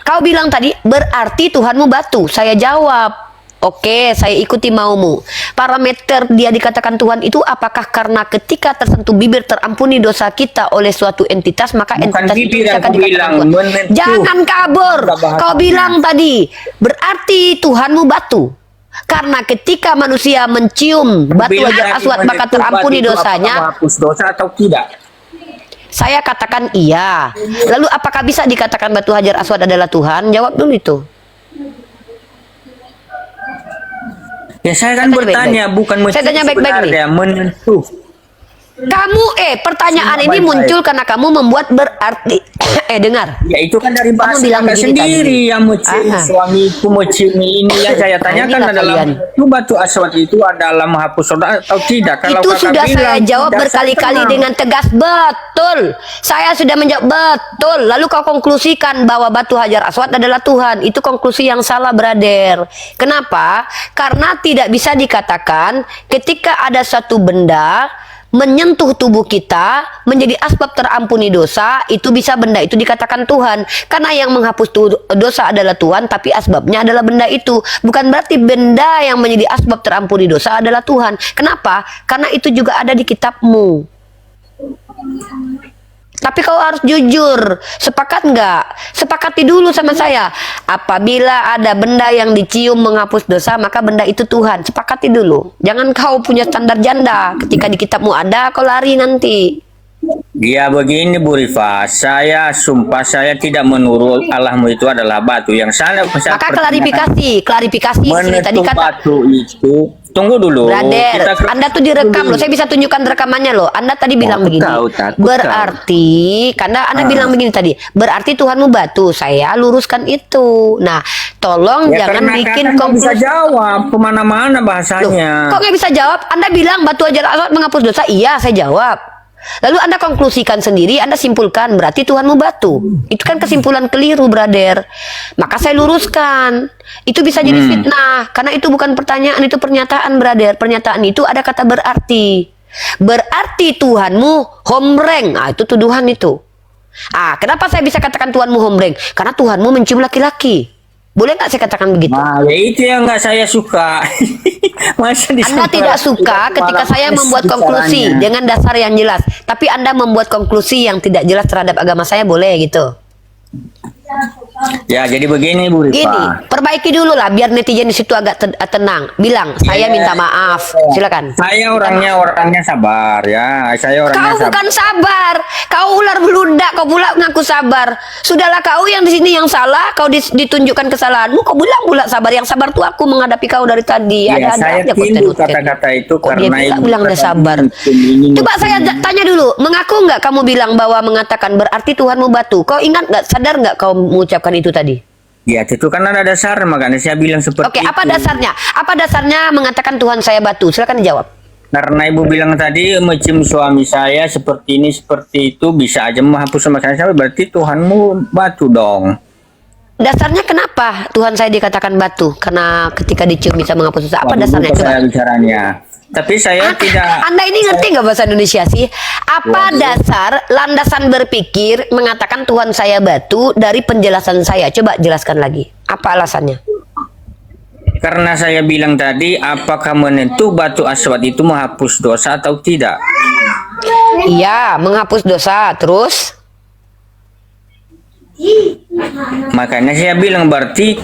Kau bilang tadi berarti Tuhanmu batu. Saya jawab. Oke, saya ikuti maumu. Parameter dia dikatakan Tuhan itu apakah karena ketika tersentuh bibir terampuni dosa kita oleh suatu entitas, maka Bukan entitas itu bibir bisa yang kau dikatakan bilang, Tuhan. menentu. Jangan kabur. Sudah bahasanya. Kau bilang tadi berarti Tuhanmu batu. Karena ketika manusia mencium batu Bilang Hajar tadi Aswad maka menentu terampuni batu itu dosanya. apakah menghapus dosa atau tidak? Saya katakan iya. Lalu apakah bisa dikatakan batu Hajar Aswad adalah Tuhan? Jawab dulu itu. Ya saya kan Saya tanya bertanya baik-baik. bukan Saya tanya baikbaik nih. sebenarnya menentu. Kamu pertanyaan ini muncul karena kamu membuat berarti dengar. Ya itu kan dari bahasa bilang kakak begini sendiri tadi. yang mencium suamiku mencium ini yang saya tanyakan inilah adalah kalian. itu batu aswad itu adalah menghapus dosa atau tidak? Kalau Itu kakak sudah saya bilang jawab tidak, berkali-kali tenang. dengan tegas. Betul. Saya sudah menjawab betul. Lalu kau konklusikan bahwa batu Hajar Aswad adalah Tuhan. Itu konklusi yang salah, brother. Kenapa? Karena tidak bisa dikatakan ketika ada satu benda menyentuh tubuh kita menjadi asbab terampuni dosa, itu bisa benda itu dikatakan Tuhan. Karena yang menghapus dosa adalah Tuhan, tapi asbabnya adalah benda itu. Bukan berarti benda yang menjadi asbab terampuni dosa adalah Tuhan. Kenapa? Karena itu juga ada di kitabmu. Tapi kau harus jujur. Sepakat nggak? Sepakati dulu sama saya. Apabila ada benda yang dicium menghapus dosa, maka benda itu Tuhan. Sepakati dulu. Jangan kau punya standar janda. Ketika di kitabmu ada, kau lari nanti. Ya begini Bu Rifa, saya sumpah saya tidak menurut Allahmu itu adalah batu yang saya. Maka klarifikasi sini tadi menentu kata. batu itu. Tunggu dulu. Brother, Anda tuh direkam loh. Saya bisa tunjukkan rekamannya loh. Anda tadi bilang begini. Berarti, karena Anda bilang begini tadi. Berarti Tuhanmu batu. Saya luruskan itu. Nah, tolong Ya, jangan karena bikin kakak nggak bisa konklusi. jawab kemana-mana Loh, bahasanya. kok nggak bisa jawab? Anda bilang batu Hajar Aswad menghapus dosa. Iya, saya jawab. Lalu Anda konklusikan sendiri, Anda simpulkan berarti Tuhanmu batu. Itu kan kesimpulan keliru, brother. Maka saya luruskan. Itu bisa jadi fitnah, karena itu bukan pertanyaan, itu pernyataan, brother. Pernyataan itu ada kata berarti. Berarti Tuhanmu hombreng. Itu tuduhan itu. Kenapa saya bisa katakan Tuhanmu hombreng? Karena Tuhanmu mencium laki-laki. Boleh nggak saya katakan begitu? Nah, ya itu yang nggak saya suka. Masa Anda tidak suka ketika saya membuat konklusi dengan dasar yang jelas, tapi Anda membuat konklusi yang tidak jelas terhadap agama saya, boleh gitu? Ya, jadi begini Bu Rifa. Gini, perbaiki dulu lah biar netizen di situ agak tenang. Bilang, saya minta maaf. Silakan. Saya orangnya sabar ya. Saya orangnya Kau bukan sabar. Kau ular beludak, kau pula ngaku sabar. Sudahlah kau yang di sini yang salah, kau ditunjukkan kesalahanmu, kau bilang sabar. Yang sabar tuh aku menghadapi kau dari tadi. Ya, saya aja tinju kata-kata itu Kok karena dia ibu bilang dia kata sabar. ini Coba saya tanya dulu, mengaku nggak kamu bilang bahwa mengatakan berarti Tuhanmu batu? Kau ingat nggak, sadar nggak kau mengucapkan itu tadi? Ya, itu kan ada dasar, makanya saya bilang seperti Oke, apa itu. dasarnya? Apa dasarnya mengatakan Tuhan saya batu? Silakan dijawab. Karena ibu bilang tadi mencium suami saya seperti ini seperti itu bisa aja menghapus sama saya, berarti Tuhanmu batu dong. Dasarnya kenapa Tuhan saya dikatakan batu? Karena ketika dicium bisa menghapus dosa. Apa Waduh, dasarnya? bukan Coba. saya bicaranya. Tapi saya tidak. Anda ini ngerti nggak bahasa Indonesia sih? Apa dasar landasan berpikir mengatakan Tuhan saya batu dari penjelasan saya? Coba jelaskan lagi. Apa alasannya? Karena saya bilang tadi, apakah menentu batu aswad itu menghapus dosa atau tidak? Iya, menghapus dosa. Terus? Makanya saya bilang berarti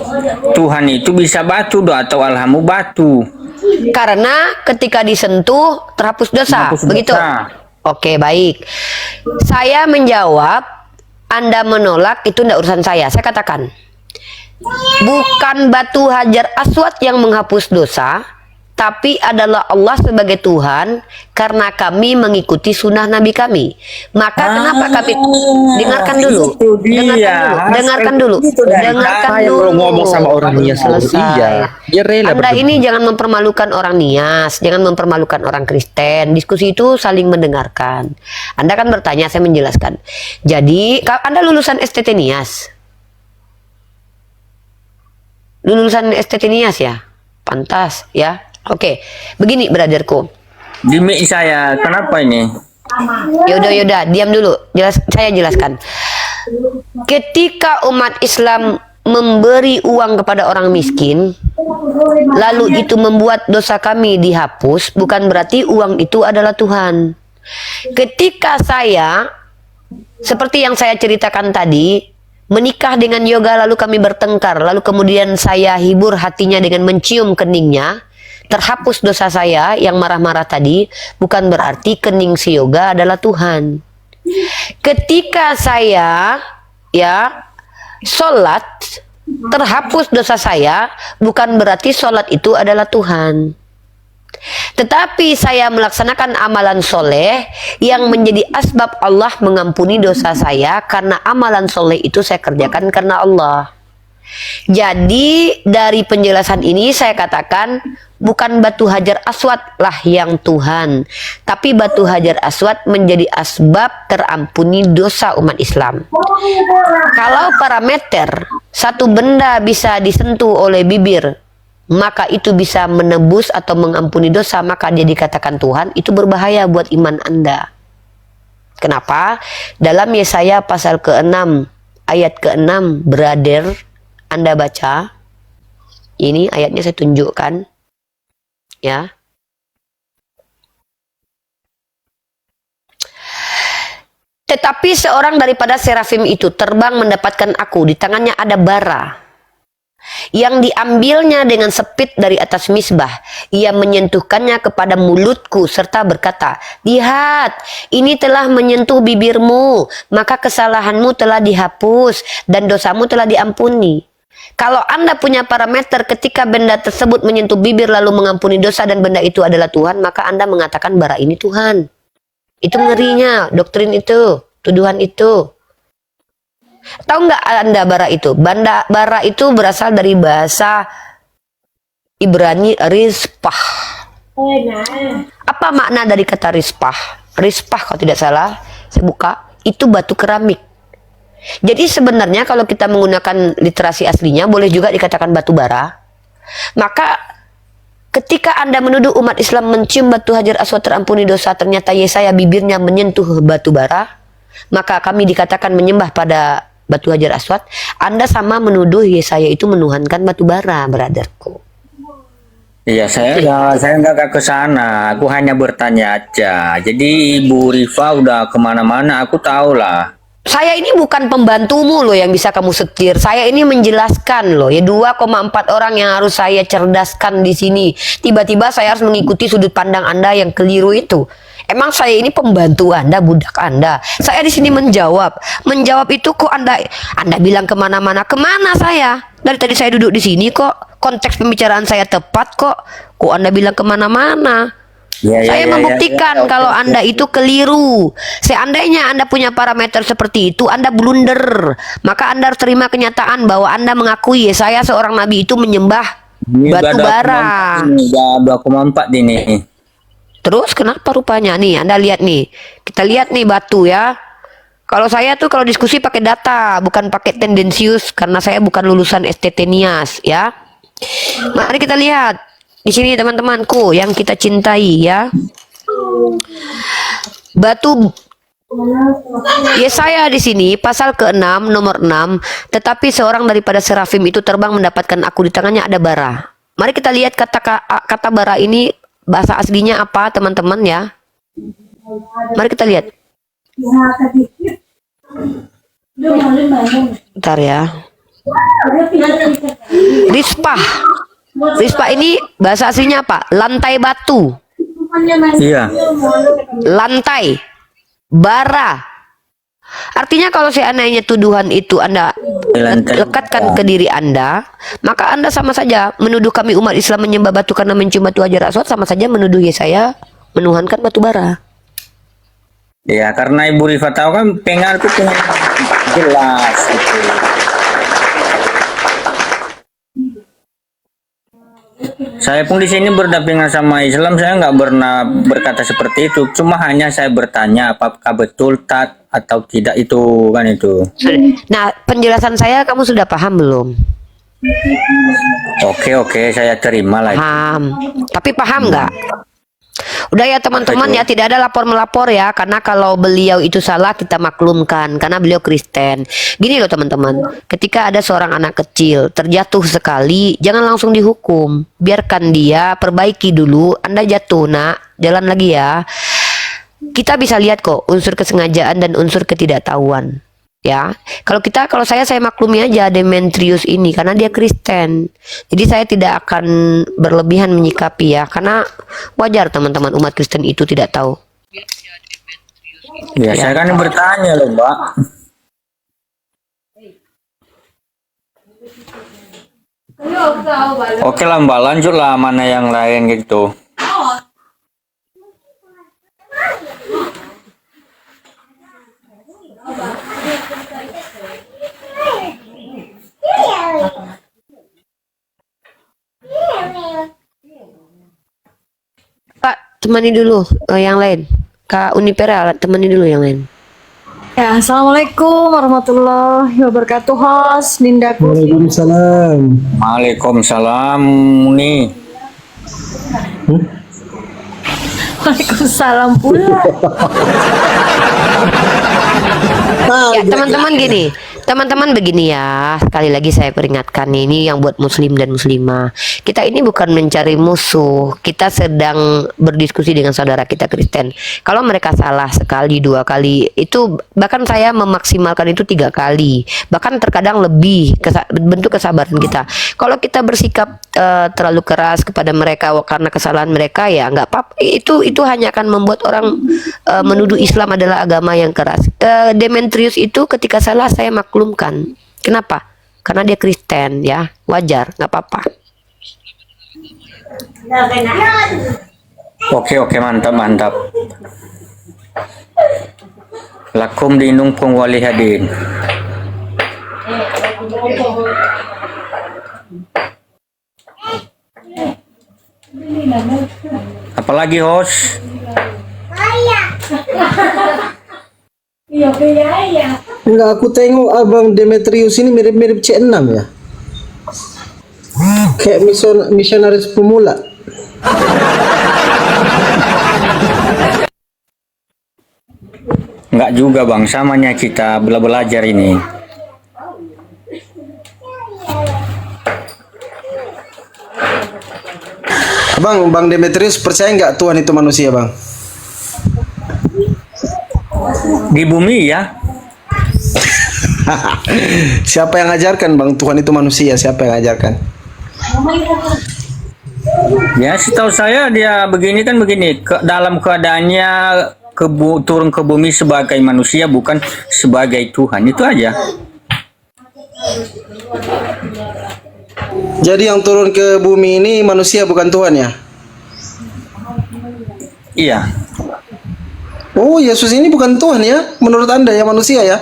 Tuhan itu bisa batu atau Allahmu batu. Karena ketika disentuh terhapus dosa, Menghapus begitu? dosa. Oke, baik. Saya menjawab, Anda menolak, itu tidak urusan saya. Saya katakan, bukan batu Hajar Aswad yang menghapus dosa, tapi adalah Allah sebagai Tuhan, karena kami mengikuti sunnah Nabi kami. Maka kenapa kami dengarkan dulu, itu dia. dengarkan dulu, Itu dari dengarkan saya dulu. kalau ngomong sama orang Nias dulu, iya. Dia rela Anda berdebat. ini jangan mempermalukan orang Nias, jangan mempermalukan orang Kristen. Diskusi itu saling mendengarkan. Anda kan bertanya, saya menjelaskan. Jadi, Anda lulusan STT Nias? Lulusan STT Nias ya? Pantas ya? Oke, begini brotherku. Di mic saya, kenapa ini? Yaudah, diam dulu. Saya jelaskan. Ketika umat Islam memberi uang kepada orang miskin, lalu itu membuat dosa kami dihapus, bukan berarti uang itu adalah Tuhan. Ketika saya, seperti yang saya ceritakan tadi, menikah dengan yoga lalu kami bertengkar, lalu kemudian saya hibur hatinya dengan mencium keningnya, terhapus dosa saya yang marah-marah tadi, bukan berarti kening si yoga adalah Tuhan. Ketika saya sholat, terhapus dosa saya, bukan berarti sholat itu adalah Tuhan. Tetapi saya melaksanakan amalan soleh yang menjadi asbab Allah mengampuni dosa saya, karena amalan soleh itu saya kerjakan karena Allah. Jadi dari penjelasan ini saya katakan bukan batu hajar aswad lah yang Tuhan, tapi batu hajar aswad menjadi asbab terampuni dosa umat Islam. Kalau parameter satu benda bisa disentuh oleh bibir, maka itu bisa menebus atau mengampuni dosa, maka dia dikatakan Tuhan, itu berbahaya buat iman Anda. Kenapa? Dalam Yesaya pasal ke-6 ayat ke-6, brother, Anda baca. Ini ayatnya saya tunjukkan. Ya. Tetapi seorang daripada serafim itu terbang mendapatkan aku, di tangannya ada bara yang diambilnya dengan sepit dari atas misbah. Ia menyentuhkannya kepada mulutku serta berkata, lihat, ini telah menyentuh bibirmu, maka kesalahanmu telah dihapus dan dosamu telah diampuni. Kalau Anda punya parameter ketika benda tersebut menyentuh bibir lalu mengampuni dosa dan benda itu adalah Tuhan, maka Anda mengatakan bara ini Tuhan. Itu ngerinya doktrin itu, tuduhan itu. Tahu nggak Anda bara itu? Bara itu berasal dari bahasa Ibrani rispah. Apa makna dari kata rispah? Rispah kalau tidak salah, saya buka, itu batu keramik. Jadi sebenarnya kalau kita menggunakan literasi aslinya boleh juga dikatakan batu bara. Maka ketika Anda menuduh umat Islam mencium batu hajar aswad terampuni dosa, ternyata Yesaya bibirnya menyentuh batu bara, maka kami dikatakan menyembah pada batu hajar aswad. Anda sama menuduh Yesaya itu menuhankan batu bara, brotherku. Iya, saya nggak ke sana. Aku hanya bertanya aja. Jadi Ibu Rifa udah kemana-mana, aku tahu lah. Saya ini bukan pembantumu loh yang bisa kamu setir. Saya ini menjelaskan loh. Ya 2,4 orang yang harus saya cerdaskan di sini. Tiba-tiba saya harus mengikuti sudut pandang Anda yang keliru itu. Emang saya ini pembantu Anda, budak Anda. Saya di sini menjawab. Menjawab itu kok Anda bilang kemana-mana. Kemana saya? Dari tadi saya duduk di sini kok. Konteks pembicaraan saya tepat kok. Kok Anda bilang kemana-mana? Saya membuktikan kalau Anda itu keliru. Seandainya Anda punya parameter seperti itu, Anda blunder. Maka Anda harus terima kenyataan bahwa Anda mengakui saya seorang nabi itu menyembah batu bara. Udah 2,4 ini. Terus kenapa rupanya nih? Anda lihat nih. Kita lihat nih batu ya. Kalau saya tuh kalau diskusi pakai data, bukan pakai tendensius, karena saya bukan lulusan STT Nias ya. Mari kita lihat. Di sini teman-temanku yang kita cintai ya. Batu Yesaya di sini pasal ke-6 nomor 6, tetapi seorang daripada serafim itu terbang mendapatkan aku, di tangannya ada bara. Mari kita lihat kata bara ini bahasa aslinya apa teman-teman ya. Mari kita lihat. Bentar ya. Rispah. Rispah ini bahasa aslinya apa? Lantai batu. Iya. Lantai. Bara. Artinya kalau seandainya tuduhan itu Anda lekatkan ke diri Anda, maka Anda sama saja menuduh kami umat Islam menyembah batu karena mencium batu hajar aswad, sama saja menuduh Yesaya menuhankan batu bara. Ya, karena Ibu Rifa tahu kan pengarku jelas gitu. Saya pun di sini berdampingan sama Islam, saya nggak pernah berkata seperti itu. Cuma hanya saya bertanya apakah betul tak atau tidak itu kan itu. Nah, penjelasan saya kamu sudah paham belum? Oke, saya terima lah. Paham. Tapi paham nggak? Udah ya teman-teman ya, tidak ada lapor-melapor ya, karena kalau beliau itu salah kita maklumkan karena beliau Kristen. Gini loh teman-teman, ketika ada seorang anak kecil terjatuh sekali, jangan langsung dihukum, biarkan dia perbaiki dulu. Anda jatuh nak, jalan lagi ya. Kita bisa lihat kok unsur kesengajaan dan unsur ketidaktahuan. Ya, kalau saya maklumi aja Demetrius ini karena dia Kristen. Jadi saya tidak akan berlebihan menyikapi ya, karena wajar teman-teman umat Kristen itu tidak tahu. Ya, saya kan bertanya loh, Mbak. Oke lah Mbak, lanjutlah mana yang lain gitu. temani dulu yang lain. Kak Unipera, temani dulu yang lain. Ya, assalamualaikum warahmatullahi wabarakatuh, host Ninda. Waalaikumsalam. Waalaikumsalam nih. Waalaikumsalam pula. Ya teman-teman begini ya, sekali lagi saya peringatkan ini yang buat muslim dan muslimah, kita ini bukan mencari musuh, kita sedang berdiskusi dengan saudara kita Kristen. Kalau mereka salah sekali, 2 kali, itu bahkan saya memaksimalkan itu 3 kali, bahkan terkadang lebih bentuk kesabaran kita. Kalau kita bersikap terlalu keras kepada mereka karena kesalahan mereka, ya nggak apa-apa, itu hanya akan membuat orang menuduh Islam adalah agama yang keras. Demetrius itu ketika salah saya maklumkan. Kenapa? Karena dia Kristen, ya, wajar, nggak apa-apa. Oke, mantap. Lakum dinung pung walihadin. Apalagi host? Enggak, aku tengok Abang Demetrius ini mirip-mirip C6 ya. Kayak misionaris pemula. Enggak juga bang, samanya kita belajar ini. Bang Demetrius percaya nggak Tuhan itu manusia, Bang? Di bumi ya. Siapa yang ajarkan, Bang, Tuhan itu manusia? Siapa yang ajarkan? Ya, setahu saya dia begini, dalam keadaannya turun ke bumi sebagai manusia, bukan sebagai Tuhan, itu aja. Jadi yang turun ke bumi ini manusia bukan Tuhan ya? Iya. Oh, Yesus ini bukan Tuhan ya? Menurut Anda ya, manusia ya?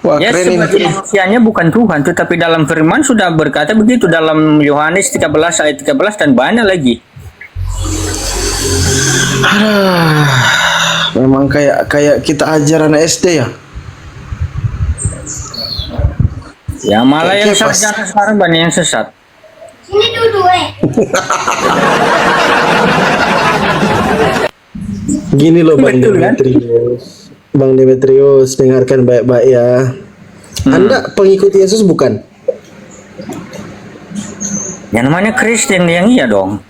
Wah, Ya, keren sebagai ini. manusianya bukan Tuhan, tetapi dalam firman sudah berkata begitu dalam Yohanes 13 ayat 13 dan banyak lagi. Memang kayak kita ajaran SD ya. Ya, malah yang Oke, pas. sarjana sekarang banyak yang sesat. Gini loh Bang Betul, kan? Demetrius. Bang Demetrius, dengarkan baik-baik ya. Anda pengikut Yesus bukan? Yang namanya Kristen yang iya dong.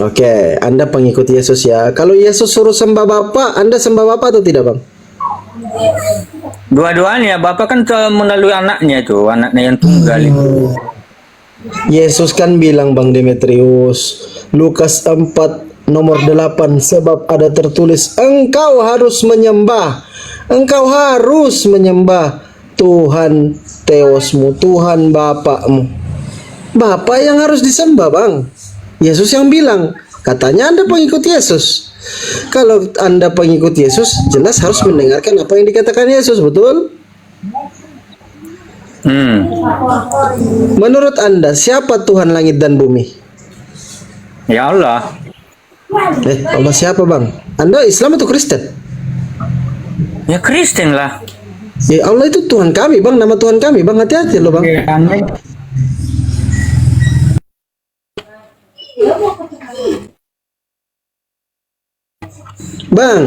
Oke, Anda pengikut Yesus ya. Kalau Yesus suruh sembah Bapa, Anda sembah Bapa atau tidak, Bang? Dua-duanya, Bapak kan melalui anaknya itu, anaknya yang tunggal itu. Yesus kan bilang, Bang Demetrius, Lukas 4 nomor 8, sebab ada tertulis, engkau harus menyembah Tuhan Theosmu, Tuhan Bapakmu. Bapa yang harus disembah, Bang. Yesus yang bilang, katanya Anda pengikut Yesus. Kalau Anda pengikut Yesus, jelas harus mendengarkan apa yang dikatakan Yesus, betul? Menurut Anda, siapa Tuhan langit dan bumi? Ya Allah. Allah siapa, Bang? Anda Islam atau Kristen? Ya Kristen lah. Ya Allah itu Tuhan kami, Bang. Nama Tuhan kami, Bang. Hati-hati loh, Bang. Bang,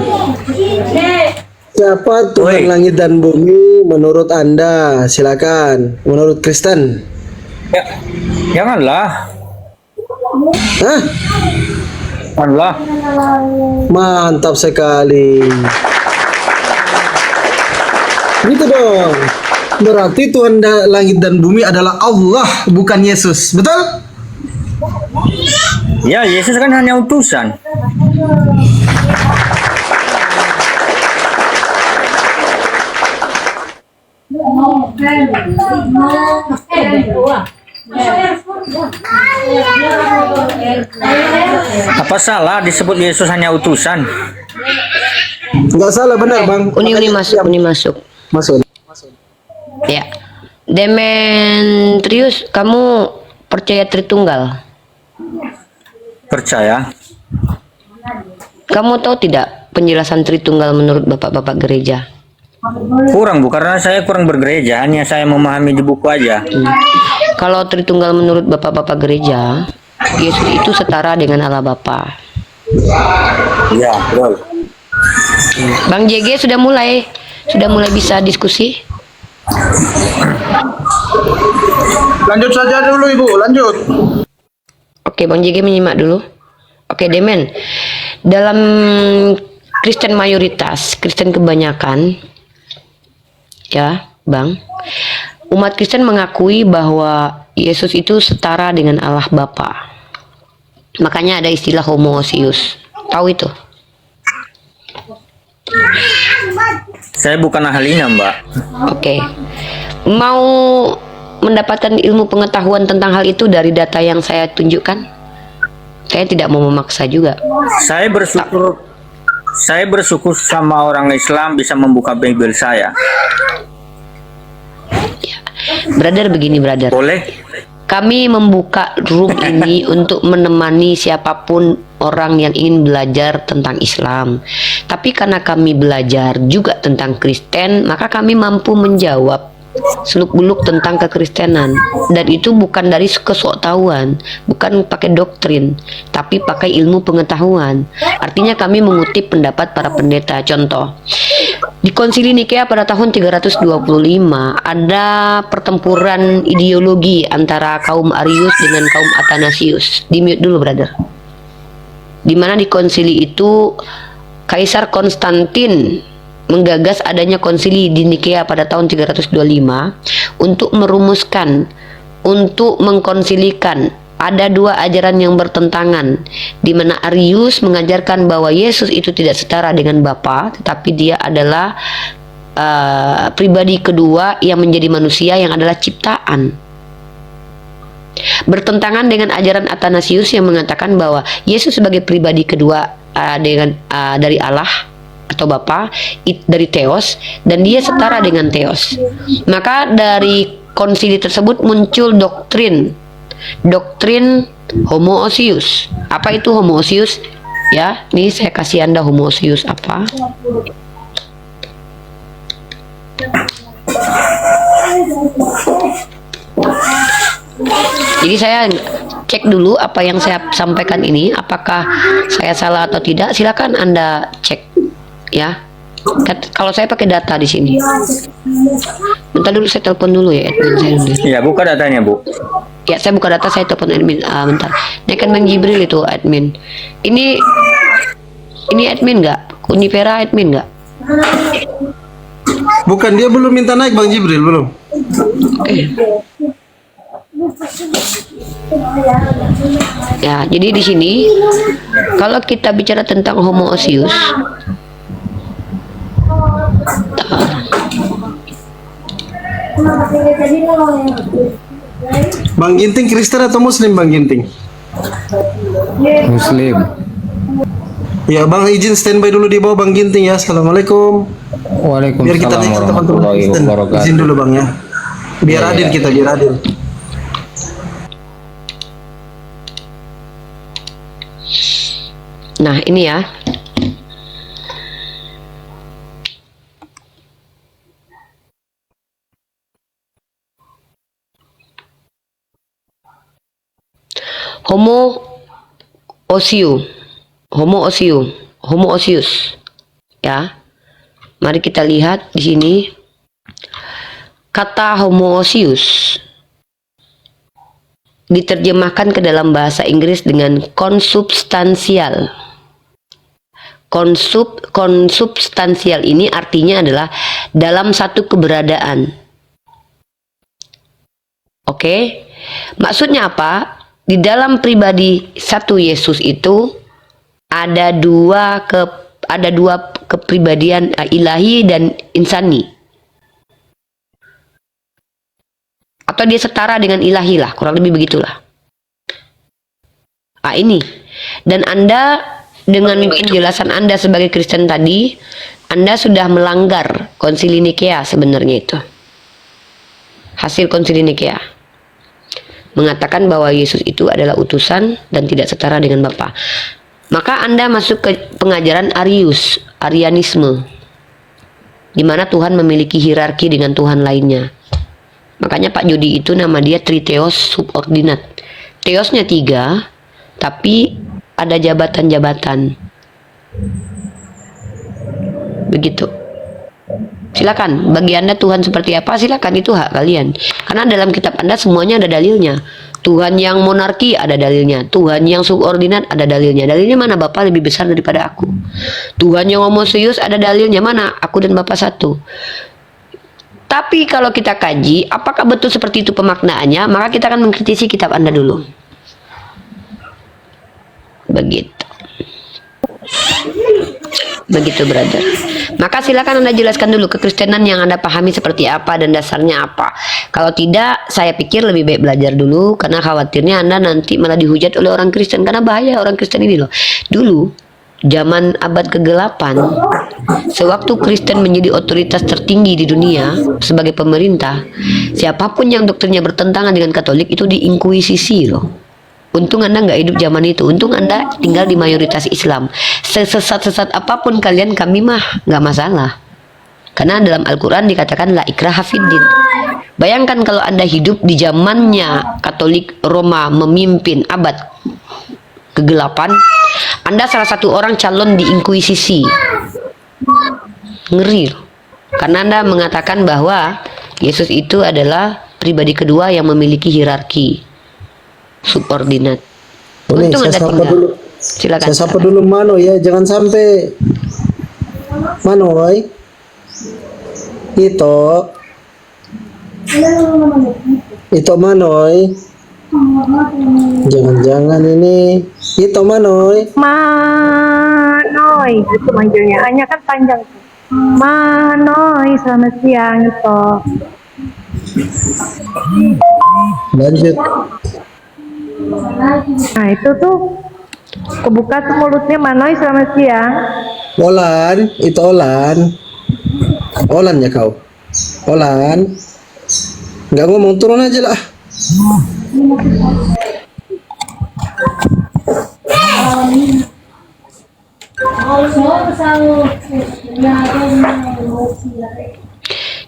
siapa Tuhan Oi. langit dan bumi menurut Anda? Silakan. Menurut Kristen. Ya, janganlah. Hah? Allah. Mantap sekali. Gitu dong. Berarti Tuhan langit dan bumi adalah Allah, bukan Yesus. Betul? Ya, Yesus kan hanya utusan. Apa salah disebut Yesus hanya utusan? Enggak salah, benar, Bang. Uni masuk. Masuk. Ya. Demetrius, kamu percaya Tritunggal? Percaya? Kamu tahu tidak penjelasan Tritunggal menurut bapak-bapak gereja? Kurang Bu, karena saya kurang bergereja, hanya saya memahami di buku aja. Kalau Tritunggal menurut bapak-bapak gereja, Yesus itu setara dengan Allah Bapa. Iya, betul. Bang JG sudah mulai bisa diskusi. Lanjut saja dulu Ibu, lanjut. Oke, Bang JG menyimak dulu. Oke, Demen. Dalam Kristen mayoritas, Kristen kebanyakan, ya, Bang, umat Kristen mengakui bahwa Yesus itu setara dengan Allah Bapa. Makanya ada istilah homoousios. Tahu itu? Saya bukan ahlinya, Mbak. Oke. Mau mendapatkan ilmu pengetahuan tentang hal itu dari data yang saya tunjukkan? Saya tidak mau memaksa juga. Saya bersyukur sama orang Islam bisa membuka Bible saya. Brother, begini brother. Boleh? Kami membuka room ini untuk menemani siapapun orang yang ingin belajar tentang Islam. Tapi karena kami belajar juga tentang Kristen, maka kami mampu menjawab seluk-beluk tentang kekristenan. Dan itu bukan dari kesoktahuan, bukan pakai doktrin, tapi pakai ilmu pengetahuan. Artinya kami mengutip pendapat para pendeta. Contoh, di Konsili Nikea pada tahun 325 ada pertempuran ideologi antara kaum Arius dengan kaum Athanasius. Di mute dulu brother. Dimana di konsili itu Kaisar Konstantin menggagas adanya konsili di Nikea pada tahun 325 untuk merumuskan, untuk mengkonsilikan ada dua ajaran yang bertentangan, di mana Arius mengajarkan bahwa Yesus itu tidak setara dengan Bapa, tetapi dia adalah pribadi kedua yang menjadi manusia, yang adalah ciptaan. Bertentangan dengan ajaran Athanasius yang mengatakan bahwa Yesus sebagai pribadi kedua dari Allah atau Bapa, dari Theos, dan dia setara dengan Theos. Maka dari konsili tersebut muncul doktrin homoousios. Apa itu homoousios? Ya, ini saya kasih Anda homoousios apa. Jadi saya cek dulu apa yang saya sampaikan ini, apakah saya salah atau tidak. Silakan Anda cek, ya. Kalau saya pakai data di sini. Bentar dulu, saya telepon dulu ya admin saya dulu. Iya, buka datanya, Bu. Ya, saya buka data, saya telepon admin. Bentar. Ini kan Bang Jibril itu admin. Ini admin nggak? Univera admin nggak? Bukan, dia belum minta naik Bang Jibril, belum. Ya, jadi di sini kalau kita bicara tentang homoousios, Bang Ginting Kristen atau Muslim Bang Ginting? Muslim. Ya Bang, izin standby dulu di bawah Bang Ginting ya. Assalamualaikum. Biar kita naik ke teman-teman Kristen. Izin dulu Bang ya. Biar adil kita, biar adil. nah ini ya. Homoousios, ya. Mari kita lihat di sini kata homoousios diterjemahkan ke dalam bahasa Inggris dengan konsubstansial. Konsubstansial ini artinya adalah dalam satu keberadaan. Oke, maksudnya apa? Di dalam pribadi satu Yesus itu ada dua kepribadian ilahi dan insani. Atau dia setara dengan ilahi lah, kurang lebih begitulah. Ini. Dan Anda dengan penjelasan Anda sebagai Kristen tadi, Anda sudah melanggar Konsili Nikea sebenarnya itu. Hasil Konsili Nikea mengatakan bahwa Yesus itu adalah utusan dan tidak setara dengan Bapa. Maka Anda masuk ke pengajaran Arianisme, di mana Tuhan memiliki hierarki dengan Tuhan lainnya. Makanya Pak Jody itu nama dia Triteos subordinat. Theosnya 3, tapi ada jabatan-jabatan. Begitu. Silakan, bagi Anda Tuhan seperti apa, silakan, itu hak kalian. Karena dalam kitab Anda semuanya ada dalilnya. Tuhan yang monarki ada dalilnya, Tuhan yang subordinat ada dalilnya. Dalilnya mana? Bapak lebih besar daripada aku. Tuhan yang homoseus ada dalilnya mana? Aku dan Bapak satu. Tapi kalau kita kaji, apakah betul seperti itu pemaknaannya? Maka kita akan mengkritisi kitab Anda dulu. Begitu. Begitu, brother. Maka silakan Anda jelaskan dulu kekristenan yang Anda pahami seperti apa dan dasarnya apa. Kalau tidak, saya pikir lebih baik belajar dulu, karena khawatirnya Anda nanti malah dihujat oleh orang Kristen. Karena bahaya orang Kristen ini loh. Dulu, zaman abad ke-8, sewaktu Kristen menjadi otoritas tertinggi di dunia sebagai pemerintah, siapapun yang doktrinnya bertentangan dengan Katolik itu diinkuisisi loh. Untung Anda nggak hidup zaman itu. Untung Anda tinggal di mayoritas Islam. Sesesat-sesat apapun kalian, kami mah nggak masalah. Karena dalam Al-Quran dikatakan la ikraha fiddin. Bayangkan kalau Anda hidup di zamannya Katolik Roma memimpin abad ke-8, Anda salah satu orang calon diinkuisisi. Ngeri. Karena Anda mengatakan bahwa Yesus itu adalah pribadi kedua yang memiliki hierarki subordinat. Boleh, Untung saya Anda sapa tinggal. dulu. Silakan. Saya sapa dulu Mano ya, jangan sampai Manoy. Itu Manoy. Jangan-jangan ini itu Manoy. Manoy, itu manggilnya. Hanya kan panjang. Manoy, selamat siang itu. Lanjut. Nah itu tuh kebuka tuh mulutnya Manoy, selamat siang. Olan, itu Olan. Olan ya kau. Olan. Nggak ngomong, turun aja lah.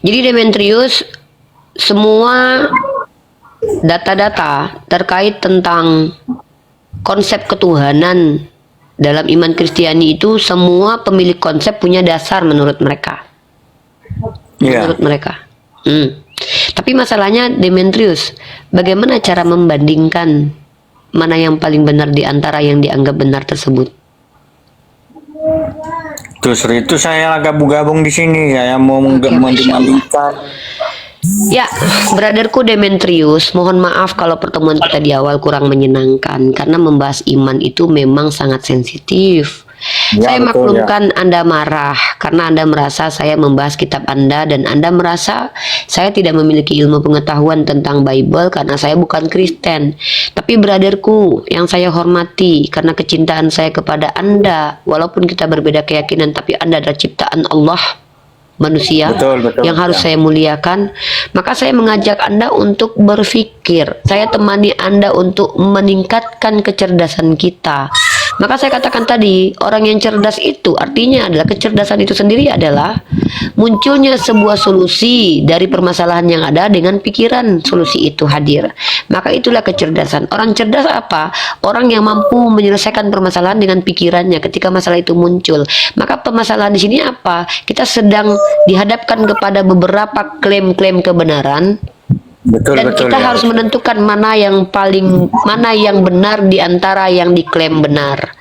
Jadi Demetrius, semua data-data terkait tentang konsep ketuhanan dalam iman Kristiani itu, semua pemilik konsep punya dasar menurut mereka. Iya. Menurut mereka. Tapi masalahnya Demetrius, bagaimana cara membandingkan mana yang paling benar di antara yang dianggap benar tersebut? Justru itu saya gabung-gabung di sini. Saya mau mendinamika. Ya, brotherku Demetrius, mohon maaf kalau pertemuan kita di awal kurang menyenangkan, karena membahas iman itu memang sangat sensitif. Ya, Saya betul, maklumkan Anda marah karena Anda merasa saya membahas kitab Anda, dan Anda merasa saya tidak memiliki ilmu pengetahuan tentang Bible karena saya bukan Kristen. Tapi brotherku yang saya hormati, karena kecintaan saya kepada Anda, walaupun kita berbeda keyakinan, tapi Anda adalah ciptaan Allah, manusia Betul, yang harus ya. saya muliakan, maka saya mengajak Anda untuk berpikir. Saya temani Anda untuk meningkatkan kecerdasan kita. Maka saya katakan tadi, orang yang cerdas itu artinya adalah kecerdasan itu sendiri adalah munculnya sebuah solusi dari permasalahan yang ada dengan pikiran solusi itu hadir. Maka itulah kecerdasan. Orang cerdas apa? Orang yang mampu menyelesaikan permasalahan dengan pikirannya ketika masalah itu muncul. Maka permasalahan di sini apa? Kita sedang dihadapkan kepada beberapa klaim-klaim kebenaran. Betul, Dan betul, kita ya. harus menentukan mana yang benar di antara yang diklaim benar.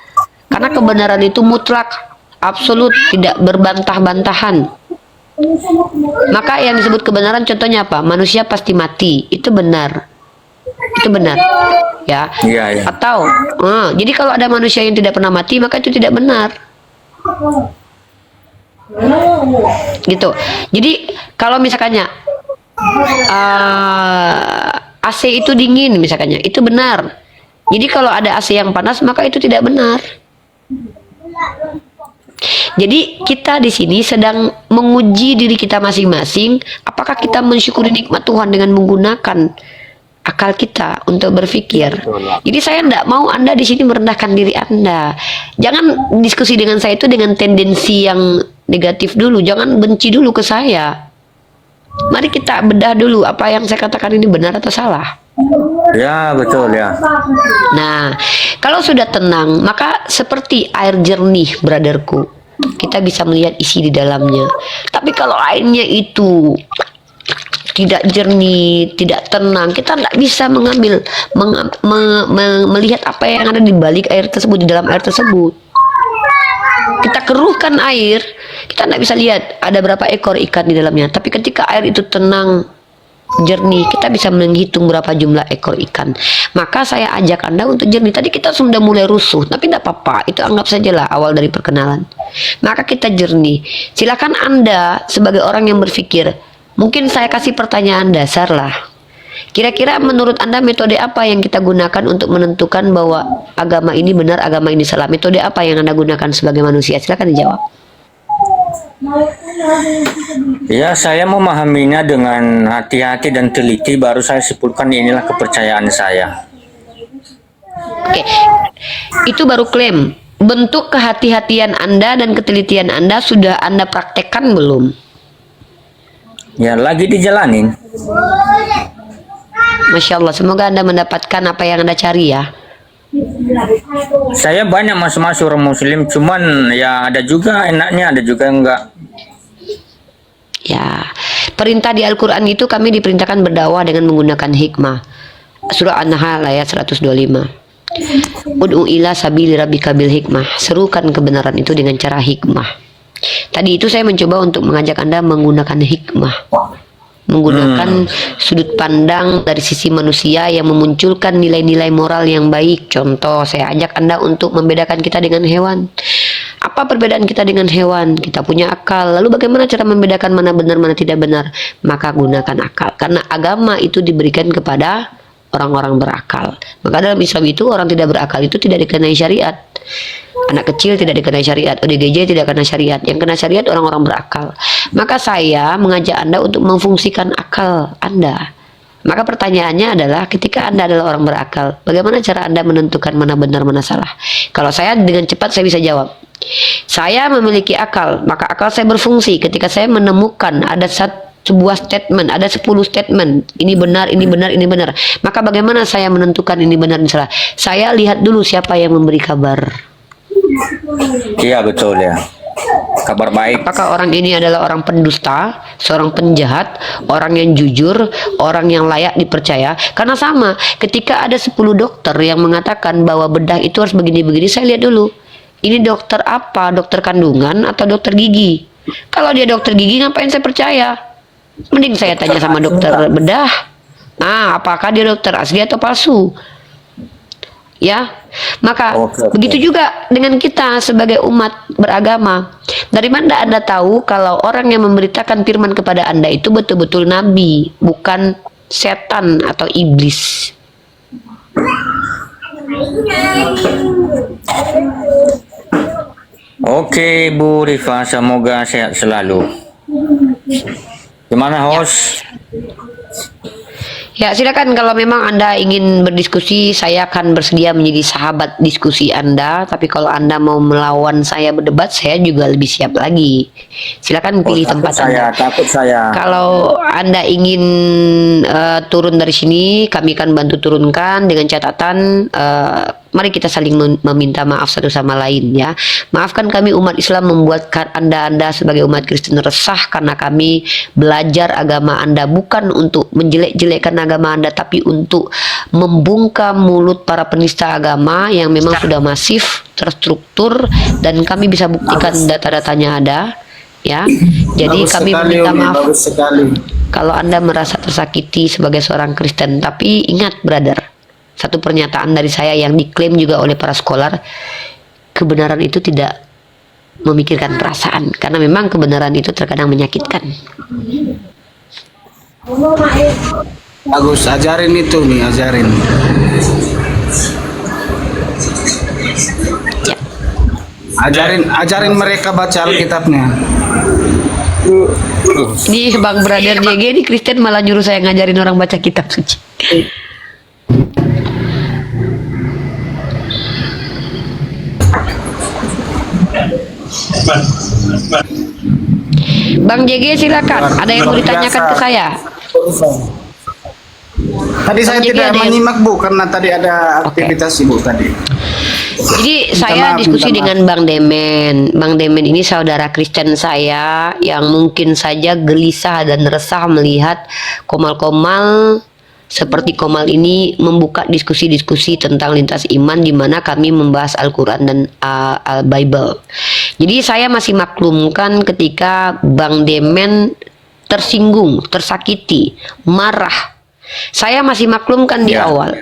Karena kebenaran itu mutlak, absolut, tidak berbantah-bantahan. Maka yang disebut kebenaran contohnya apa? Manusia pasti mati, itu benar. Itu benar. Ya. Iya, iya. Atau jadi kalau ada manusia yang tidak pernah mati, maka itu tidak benar. Gitu. Jadi kalau misalkannya AC itu dingin misalkannya, itu benar. Jadi kalau ada AC yang panas, maka itu tidak benar. Jadi kita di sini sedang menguji diri kita masing-masing, apakah kita mensyukuri nikmat Tuhan dengan menggunakan akal kita untuk berpikir. Jadi saya tidak mau Anda di sini merendahkan diri Anda. Jangan diskusi dengan saya itu dengan tendensi yang negatif dulu. Jangan benci dulu ke saya. Mari kita bedah dulu apa yang saya katakan ini benar atau salah. Ya, betul ya. Nah, kalau sudah tenang, maka seperti air jernih, brotherku, kita bisa melihat isi di dalamnya. Tapi kalau airnya itu tidak jernih, tidak tenang, kita tidak bisa melihat apa yang ada di balik air tersebut, di dalam air tersebut. Kita keruhkan air, kita tidak bisa lihat ada berapa ekor ikan di dalamnya. Tapi ketika air itu tenang, jernih, kita bisa menghitung berapa jumlah ekor ikan. Maka saya ajak Anda untuk jernih. Tadi kita sudah mulai rusuh, tapi tidak apa-apa, itu anggap sajalah awal dari perkenalan. Maka kita jernih. Silakan Anda sebagai orang yang berpikir, mungkin saya kasih pertanyaan dasar lah. Kira-kira menurut Anda metode apa yang kita gunakan untuk menentukan bahwa agama ini benar, agama ini salah? Metode apa yang Anda gunakan sebagai manusia? Silakan dijawab. Ya, saya memahaminya dengan hati-hati dan teliti, baru saya sebutkan inilah kepercayaan saya. Oke, itu baru klaim. Bentuk kehati-hatian Anda dan ketelitian Anda sudah Anda praktekkan belum? Ya, lagi dijalanin. Masya Allah, semoga Anda mendapatkan apa yang Anda cari ya. Saya banyak masuk-masuk orang muslim, cuman ya ada juga enaknya, ada juga enggak. Ya, perintah di Al-Quran itu kami diperintahkan berdakwah dengan menggunakan hikmah. Surah An-Nahl ayat 125. Ud'u ila sabili rabbika bil hikmah. Serukan kebenaran itu dengan cara hikmah. Tadi itu saya mencoba untuk mengajak Anda menggunakan hikmah. Menggunakan sudut pandang dari sisi manusia yang memunculkan nilai-nilai moral yang baik. Contoh, saya ajak Anda untuk membedakan kita dengan hewan. Apa perbedaan kita dengan hewan? Kita punya akal. Lalu bagaimana cara membedakan mana benar, mana tidak benar? Maka gunakan akal. Karena agama itu diberikan kepada orang-orang berakal. Maka dalam Islam itu orang tidak berakal itu tidak dikenai syariat. Anak kecil tidak dikenai syariat, ODGJ tidak kena syariat. Yang kena syariat orang-orang berakal. Maka saya mengajak Anda untuk memfungsikan akal Anda. Maka pertanyaannya adalah, ketika Anda adalah orang berakal, bagaimana cara Anda menentukan mana benar, mana salah? Kalau saya dengan cepat saya bisa jawab. Saya memiliki akal, maka akal saya berfungsi ketika saya menemukan ada sebuah statement, ada 10 statement, ini benar, ini benar, ini benar. Maka bagaimana saya menentukan ini benar, ini salah? Saya lihat dulu siapa yang memberi kabar. Iya, betul ya. Kabar baik. Apakah orang ini adalah orang pendusta, seorang penjahat, orang yang jujur, orang yang layak dipercaya? Karena sama, ketika ada 10 dokter yang mengatakan bahwa bedah itu harus begini-begini, saya lihat dulu. Ini dokter apa? Dokter kandungan atau dokter gigi? Kalau dia dokter gigi, ngapain saya percaya? Mending saya tanya sama dokter bedah. Apakah dia dokter asli atau palsu? Ya, maka begitu juga dengan kita sebagai umat beragama. Dari mana Anda tahu kalau orang yang memberitakan firman kepada Anda itu betul-betul nabi, bukan setan atau iblis? Oke, Bu Rifa, semoga sehat selalu. Gimana, host? Ya, silakan kalau memang Anda ingin berdiskusi, saya akan bersedia menjadi sahabat diskusi Anda. Tapi kalau Anda mau melawan saya berdebat, saya juga lebih siap lagi. Silakan pilih tempat Anda. Takut saya. Kalau Anda ingin turun dari sini, kami akan bantu turunkan dengan catatan mari kita saling meminta maaf satu sama lain ya. Maafkan kami umat Islam membuatkan Anda sebagai umat Kristen resah karena kami belajar agama Anda bukan untuk menjelek-jelekkan agama Anda, tapi untuk membungkam mulut para penista agama yang memang sudah masif, terstruktur, dan kami bisa buktikan data-datanya ada ya. Jadi kami meminta maaf kalau Anda merasa tersakiti sebagai seorang Kristen. Tapi ingat brother, satu pernyataan dari saya yang diklaim juga oleh para scholar, kebenaran itu tidak memikirkan perasaan, karena memang kebenaran itu terkadang menyakitkan. Bagus, ajarin itu nih, ajarin. Ya. Ajarin mereka baca Alkitabnya. Ini Bang Brother JG ini Kristen malah nyuruh saya ngajarin orang baca kitab suci. Bang JG silakan. Ada yang mau ditanyakan ke saya? Tadi saya Jadi tidak ada yang- menyimak Bu karena tadi ada aktivitas Ibu tadi. Jadi saya maaf, diskusi minta maaf. dengan Bang Demen. Bang Demen ini saudara Kristen saya yang mungkin saja gelisah dan resah melihat Komal-Komal seperti Komal ini membuka diskusi-diskusi tentang lintas iman di mana kami membahas Al-Quran dan Al-Bible. Jadi saya masih maklumkan ketika Bang Demen tersinggung, tersakiti, marah. Saya masih maklumkan di Ya. awal.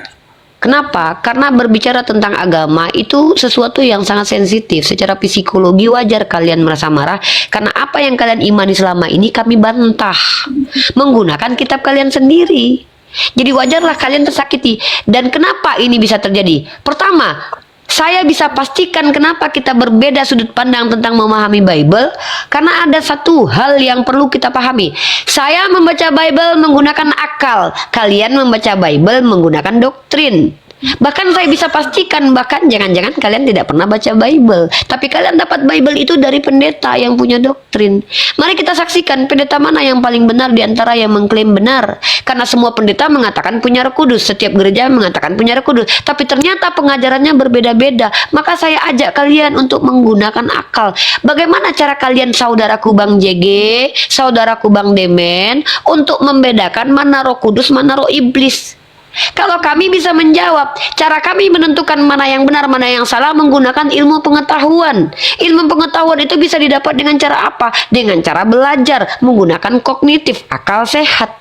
Kenapa? Karena berbicara tentang agama itu sesuatu yang sangat sensitif. Secara psikologi wajar kalian merasa marah karena apa yang kalian imani selama ini kami bantah menggunakan kitab kalian sendiri. Jadi wajarlah kalian tersakiti. Dan kenapa ini bisa terjadi? Pertama, saya bisa pastikan kenapa kita berbeda sudut pandang tentang memahami Bible, karena ada satu hal yang perlu kita pahami. Saya membaca Bible menggunakan akal, kalian membaca Bible menggunakan doktrin. Bahkan saya bisa pastikan, bahkan jangan-jangan kalian tidak pernah baca Bible, tapi kalian dapat Bible itu dari pendeta yang punya doktrin. Mari kita saksikan pendeta mana yang paling benar di antara yang mengklaim benar. Karena semua pendeta mengatakan punya Roh Kudus, setiap gereja mengatakan punya Roh Kudus, tapi ternyata pengajarannya berbeda-beda. Maka saya ajak kalian untuk menggunakan akal. Bagaimana cara kalian, saudaraku Bang JG, saudaraku Bang Demen, untuk membedakan mana Roh Kudus, mana roh iblis? Kalau kami bisa menjawab, cara kami menentukan mana yang benar, mana yang salah menggunakan ilmu pengetahuan. Ilmu pengetahuan itu bisa didapat dengan cara apa? Dengan cara belajar, menggunakan kognitif, akal sehat.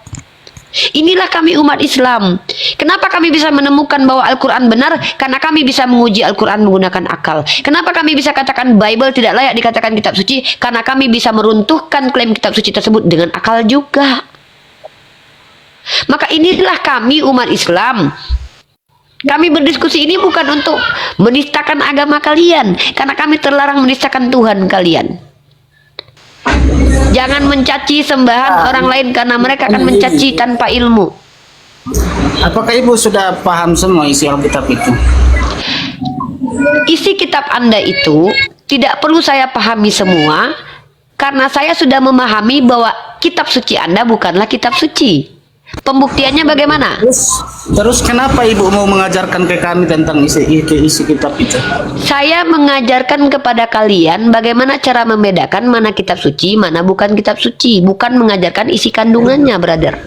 Inilah kami umat Islam. Kenapa kami bisa menemukan bahwa Al-Quran benar? Karena kami bisa menguji Al-Quran menggunakan akal. Kenapa kami bisa katakan Bible tidak layak dikatakan kitab suci? Karena kami bisa meruntuhkan klaim kitab suci tersebut dengan akal juga. Maka inilah kami umat Islam. Kami berdiskusi ini bukan untuk menistakan agama kalian, karena kami terlarang menistakan Tuhan kalian. Jangan mencaci sembahan orang lain karena mereka akan mencaci tanpa ilmu. Apakah Ibu sudah paham semua isi Alkitab itu? Isi kitab Anda itu tidak perlu saya pahami semua, karena saya sudah memahami bahwa kitab suci Anda bukanlah kitab suci. Pembuktiannya bagaimana? Terus kenapa Ibu mau mengajarkan ke kami tentang isi kitab itu? Saya mengajarkan kepada kalian bagaimana cara membedakan mana kitab suci, mana bukan kitab suci. Bukan mengajarkan isi kandungannya, brother.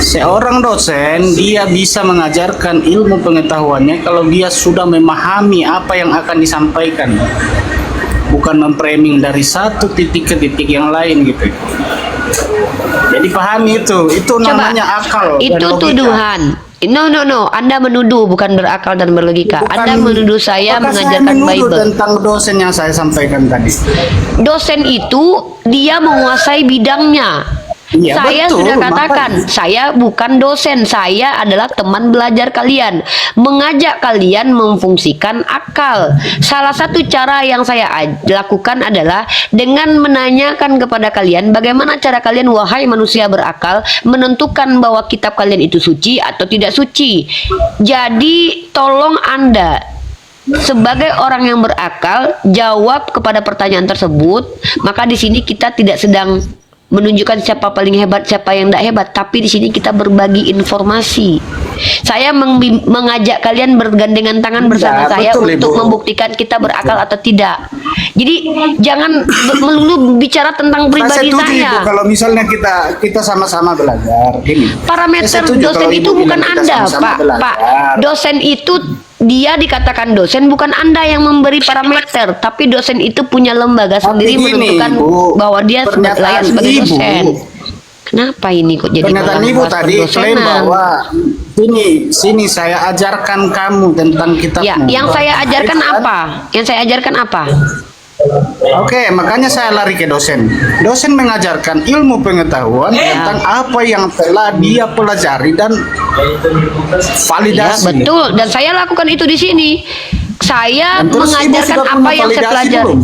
Seorang dosen, dia bisa mengajarkan ilmu pengetahuannya kalau dia sudah memahami apa yang akan disampaikan. Bukan memframing dari satu titik ke titik yang lain gitu. Jadi pahami itu namanya akal. Itu dan logika. tuduhan. No. Anda menuduh, bukan berakal dan berlogika. Bukan- Anda menuduh saya apakah mengajarkan saya menuduh Bible. tentang dosen yang saya sampaikan tadi. Dosen itu dia menguasai bidangnya. Iya, Saya betul, sudah katakan, makanya. saya bukan dosen, saya adalah teman belajar kalian, mengajak kalian memfungsikan akal. Salah satu cara yang saya lakukan adalah dengan menanyakan kepada kalian bagaimana cara kalian, wahai manusia berakal, menentukan bahwa kitab kalian itu suci atau tidak suci. Jadi tolong Anda sebagai orang yang berakal jawab kepada pertanyaan tersebut. Maka di sini kita tidak sedang menunjukkan siapa paling hebat, siapa yang tidak hebat, tapi di sini kita berbagi informasi. Saya mengajak kalian bergandengan tangan bersama Ya, saya betul, untuk Ibu. membuktikan kita berakal atau tidak. Jadi jangan melulu bicara tentang pribadi Ibu, saya. kalau misalnya kita sama-sama belajar. Gini. Parameter Saya setuju dosen kalau itu Ibu bukan bilang kita Anda, sama-sama Pak. belajar. Pak, dosen itu dia dikatakan dosen, bukan Anda yang memberi parameter, tapi dosen itu punya lembaga sendiri gini, menentukan Ibu, bahwa dia pernyataan layak sebagai Ibu. dosen. Kenapa ini kok jadi Pernyataan malah Ibu bahas tadi klaim perdosenan? bahwa sini saya ajarkan kamu tentang kitabmu. Ya, yang saya ajarkan Itu kan? apa? Yang saya ajarkan apa? Oke, makanya saya lari ke dosen. Dosen mengajarkan ilmu pengetahuan tentang apa yang telah dia pelajari dan Ya, validasi. betul. Dan saya lakukan itu di sini. Saya Dan terus Ibu mengajarkan sudah apa punya yang saya validasi pelajari. belum?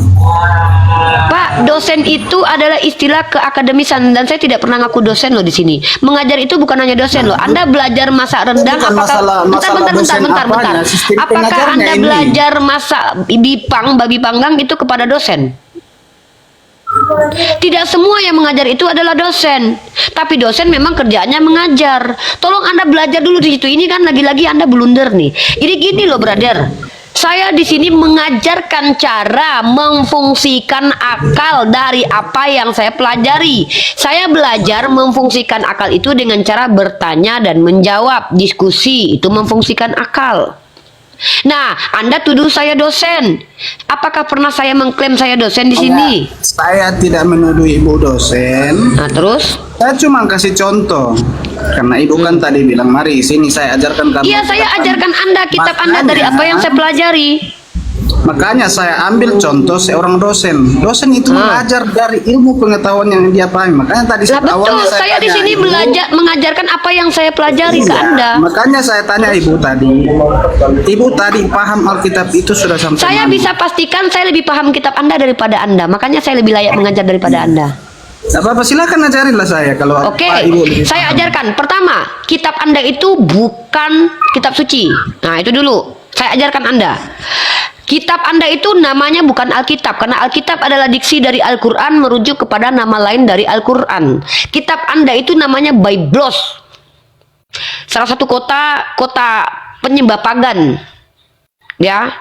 Pak, dosen itu adalah istilah keakademisan dan saya tidak pernah ngaku dosen loh di sini. Mengajar itu bukan hanya dosen loh. Anda belajar masak rendang, Bukan apakah bentar. Apakah Anda belajar masak babi panggang itu kepada dosen? Tidak semua yang mengajar itu adalah dosen, tapi dosen memang kerjaannya mengajar. Tolong Anda belajar dulu di situ. Ini kan lagi-lagi Anda blunder nih. Ini gini loh, brother. Saya di sini mengajarkan cara memfungsikan akal dari apa yang saya pelajari. Saya belajar memfungsikan akal itu dengan cara bertanya dan menjawab. Diskusi itu memfungsikan akal. Nah, Anda tuduh saya dosen. Apakah pernah saya mengklaim saya dosen di sini? Saya tidak menuduh ibu dosen. Nah, terus? Saya cuma kasih contoh. Karena ibu kan tadi bilang, mari sini saya ajarkan kamu. Iya, saya ajarkan Anda kitab Anda dari apa yang saya pelajari. Makanya saya ambil contoh seorang dosen. Dosen itu mengajar dari ilmu pengetahuan yang dia pahami. Makanya tadi Betul, saya di sini belajar mengajarkan apa yang saya pelajari ke Anda. Makanya saya tanya ibu tadi. Ibu tadi paham Alkitab itu sudah sampai Saya mana? bisa pastikan saya lebih paham kitab Anda daripada Anda. Makanya saya lebih layak mengajar daripada Anda. Tidak apa-apa, silakan ajarinlah saya kalau Oke, Pak Ibu lebih saya paham. ajarkan. Pertama, kitab Anda itu bukan kitab suci. Nah, itu dulu. Saya ajarkan Anda. Kitab Anda itu namanya bukan Alkitab, karena Alkitab adalah diksi dari Al-Quran merujuk kepada nama lain dari Al-Quran. Kitab Anda itu namanya Byblos, salah satu kota penyembah pagan, ya,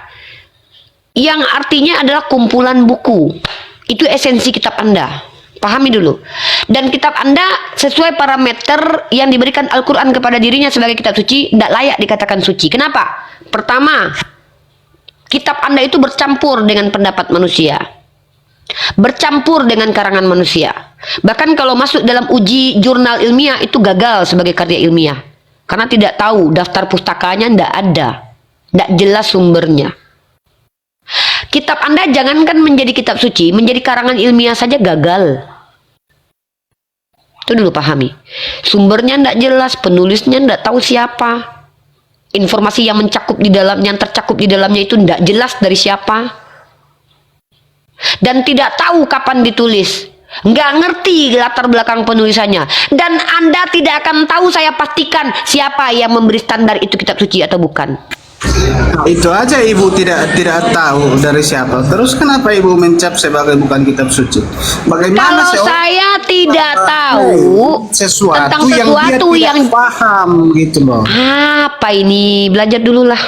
yang artinya adalah kumpulan buku. Itu esensi kitab Anda. Pahami dulu. Dan kitab Anda sesuai parameter yang diberikan Al-Quran kepada dirinya sebagai kitab suci, tidak layak dikatakan suci. Kenapa? Pertama, kitab Anda itu bercampur dengan pendapat manusia, bercampur dengan karangan manusia. Bahkan kalau masuk dalam uji jurnal ilmiah itu gagal sebagai karya ilmiah, karena tidak tahu daftar pustakanya, tidak ada, tidak jelas sumbernya. Kitab Anda jangankan menjadi kitab suci, menjadi karangan ilmiah saja gagal. Itu dulu pahami. Sumbernya tidak jelas, penulisnya tidak tahu siapa. Informasi yang tercakup di dalamnya itu tidak jelas dari siapa. Dan tidak tahu kapan ditulis. Nggak ngerti latar belakang penulisannya. Dan Anda tidak akan tahu, saya pastikan, siapa yang memberi standar itu kitab suci atau bukan. Itu aja ibu tidak tahu dari siapa. Terus kenapa ibu mencap sebagai bukan kitab suci? Bagaimana Kalau saya tidak tahu tentang sesuatu yang tidak paham gitu loh. Apa ini? Belajar dulu lah.